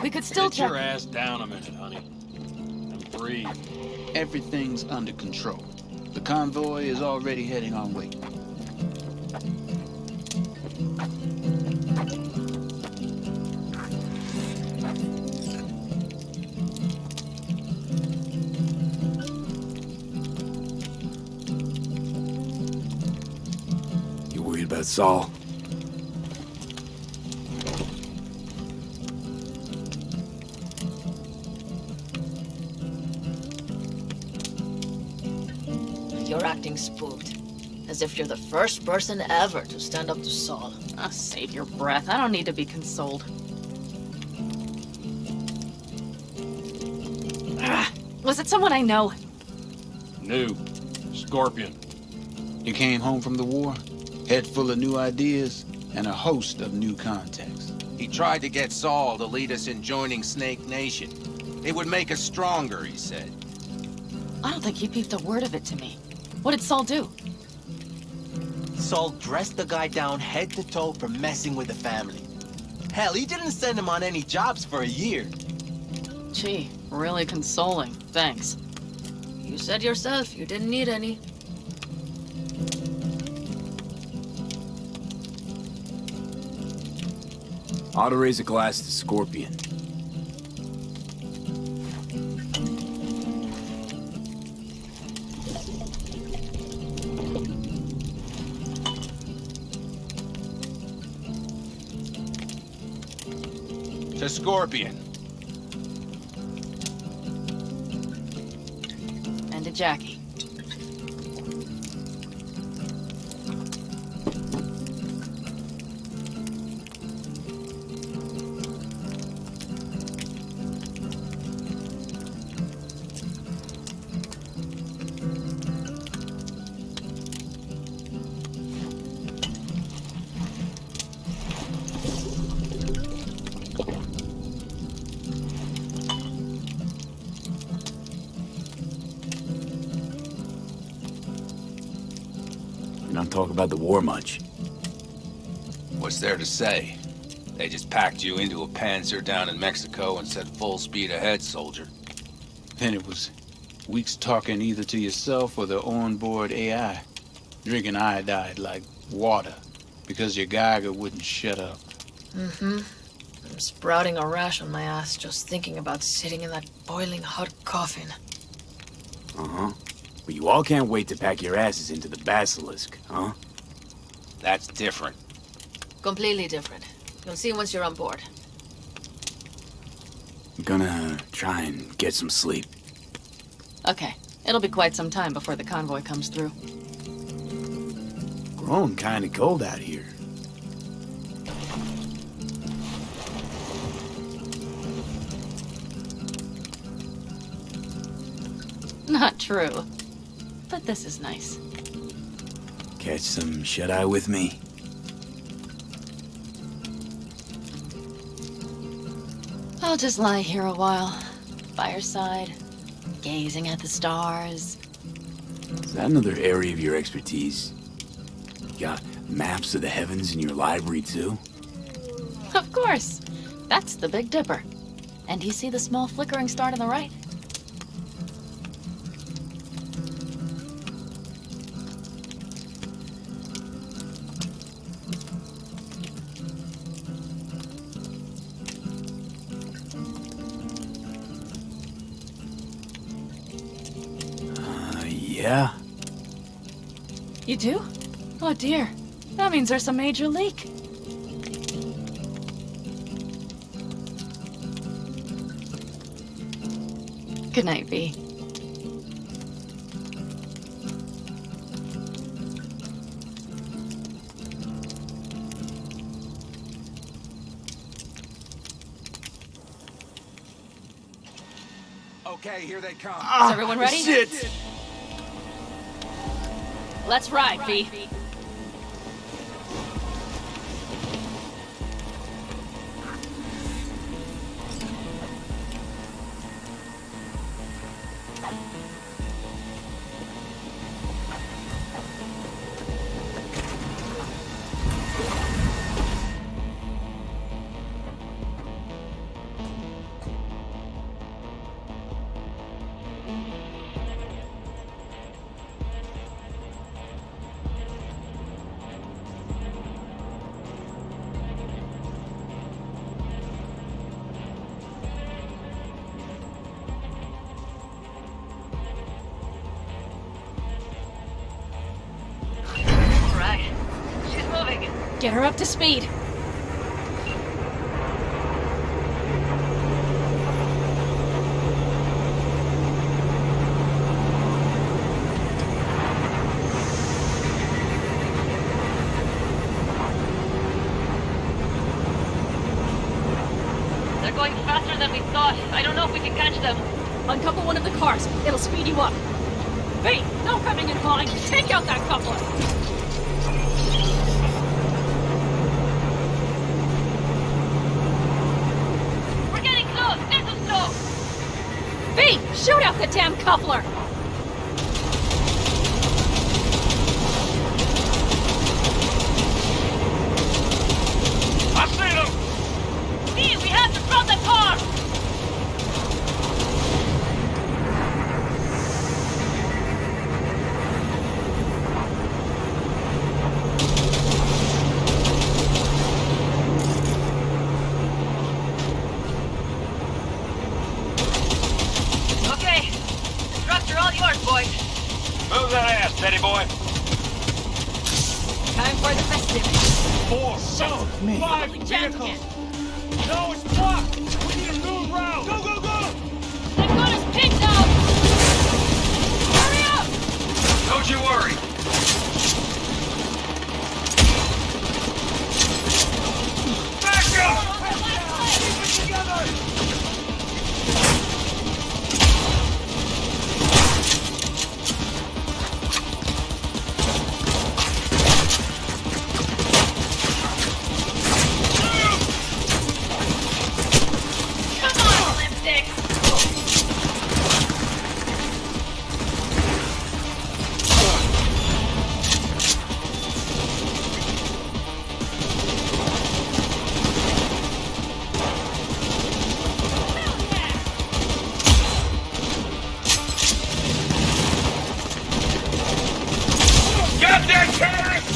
We could still Get your check. ass down a minute, honey. And breathe. Everything's under control. The convoy is already heading our way. You worried about Saul? You're acting spooked. As if you're the first person ever to stand up to Saul. Oh, save your breath. I don't need to be consoled. Was it someone I know? New. Scorpion. You came home from the war, head full of new ideas, and a host of new contacts. He tried to get Saul to lead us in joining Snake Nation. It would make us stronger, he said. I don't think he peeped a word of it to me. What did Saul do? Saul dressed the guy down head to toe for messing with the family. Hell, he didn't send him on any jobs for a year. Gee, really consoling. Thanks. You said yourself you didn't need any. Ought to raise a glass to Scorpion. To Scorpion. And to Jackie. We don't talk about the war much. What's there to say? They just packed you into a Panzer down in Mexico and said full speed ahead, soldier. Then it was weeks talking either to yourself or the onboard AI, drinking iodide like water because your Geiger wouldn't shut up. Mm-hmm. I'm sprouting a rash on my ass just thinking about sitting in that boiling hot coffin. Uh-huh. But you all can't wait to pack your asses into the Basilisk, huh? That's different. Completely different. You'll see once you're on board. I'm gonna try and get some sleep. Okay. It'll be quite some time before the convoy comes through. Grown kinda cold out here. Not true. But this is nice. Catch some shut-eye with me? I'll just lie here a while. By your side. Gazing at the stars. Is that another area of your expertise? You got maps of the heavens in your library, too? Of course. That's the Big Dipper. And do you see the small flickering star to the right? Yeah? You do? Oh dear. That means there's a major leak. Good night, V. Okay, here they come. Is everyone ready? Shit! Let's ride, V. Get her up to speed. They're going faster than we thought. I don't know if we can catch them. Uncouple one of the cars. It'll speed you up. V, no coming and clawing. Take out that coupler. We're getting close. This is slow. V, shoot out the damn coupler. I see them! V, we have to drop the car. Okay. The trucks are all yours, boys. Move that ass, Teddy boy. Time for the festivities. 4, 5 Jam vehicles. again. No, it's blocked. We need a new route. Go, go, go! They've got us pinned down. Hurry up! Don't you worry. Back up! Keep it together! Come on, lipsticks. Got that, terrorist!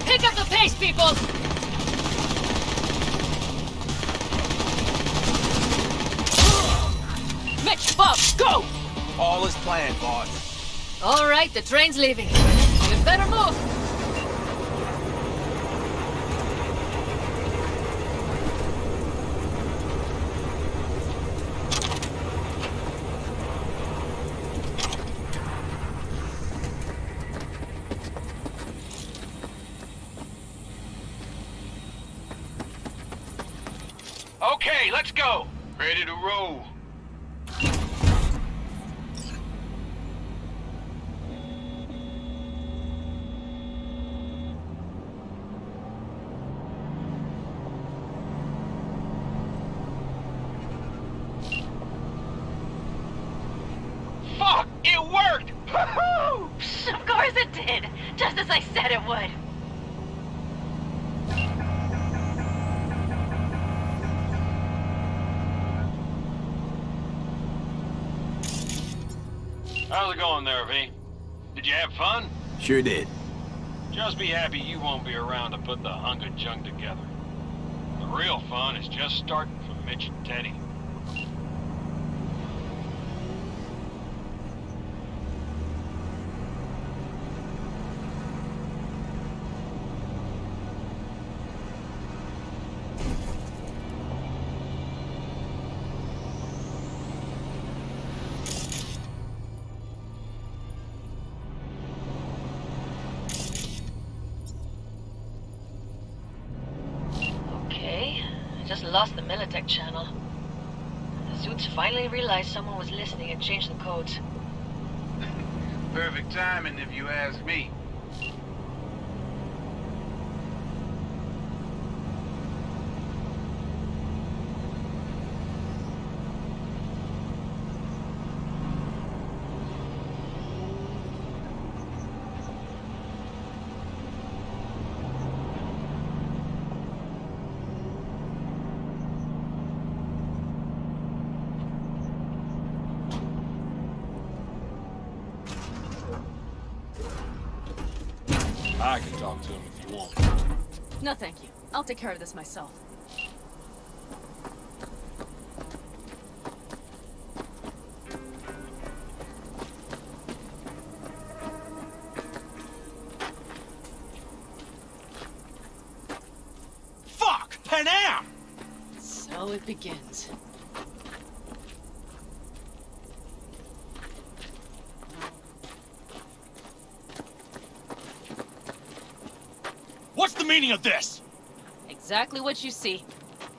Pick up the pace, people! Mitch, Bob, go! All is planned, boss. All right, the train's leaving. You better move. Okay, let's go. Ready to roll. Fuck! It worked! Woohoo! Of course it did, just as I said it would. How's it going there, V? Did you have fun? Sure did. Just be happy you won't be around to put the hunk of junk together. The real fun is just starting for Mitch and Teddy. Okay, I just lost the Militech channel. The suits finally realized someone was listening and changed the codes. Perfect timing, if you ask me. I can talk to him if you want. No, thank you. I'll take care of this myself. Fuck! Panam! So it begins. What's the meaning of this? Exactly what you see.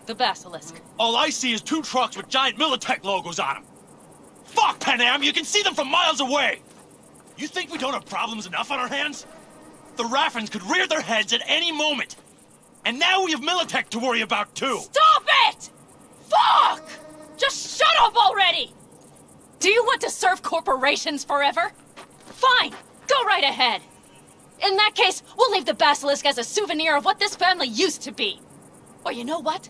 The basilisk. All I see is 2 trucks with giant Militech logos on them. Fuck, Panam! You can see them from miles away! You think we don't have problems enough on our hands? The Raffens could rear their heads at any moment. And now we have Militech to worry about too. Stop it! Fuck! Just shut up already! Do you want to serve corporations forever? Fine, go right ahead. In that case, we'll leave the basilisk as a souvenir of what this family used to be. Or you know what?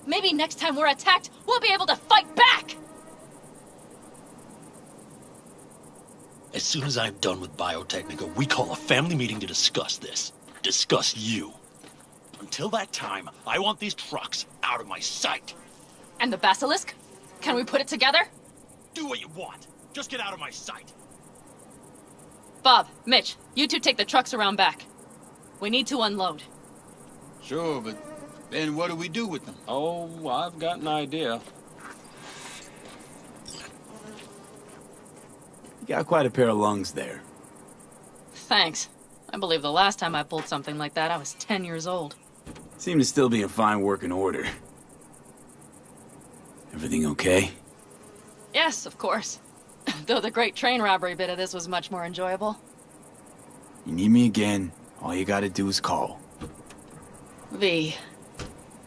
Maybe next time we're attacked, we'll be able to fight back! As soon as I'm done with Biotechnica, we call a family meeting to discuss this. Discuss you. Until that time, I want these trucks out of my sight. And the basilisk? Can we put it together? Do what you want. Just get out of my sight. Bob, Mitch, you two take the trucks around back. We need to unload. Sure, but then what do we do with them? Oh, I've got an idea. You got quite a pair of lungs there. Thanks. I believe the last time I pulled something like that, I was 10 years old. Seem to still be in fine working order. Everything okay? Yes, of course. Though the great train robbery bit of this was much more enjoyable. You need me again, all you gotta do is call. V.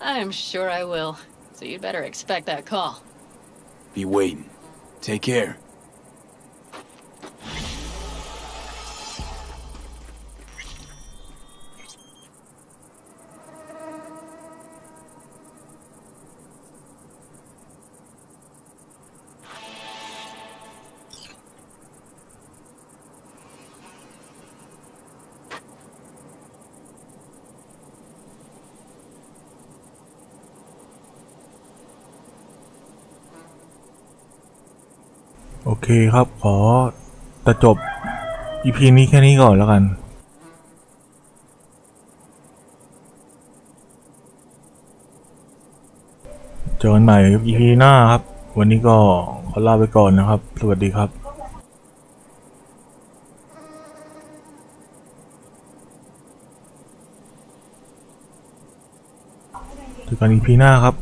I'm sure I will. So you'd better expect that call. Be waiting. Take care. โอเคครับขอตัดจบ EP นี้แค่นี้ก่อนแล้วกันเจอกันใหม่ EP หน้าครับวันนี้ก็ขอลาไปก่อนนะครับสวัสดีครับเจอกัน EP หน้าครับ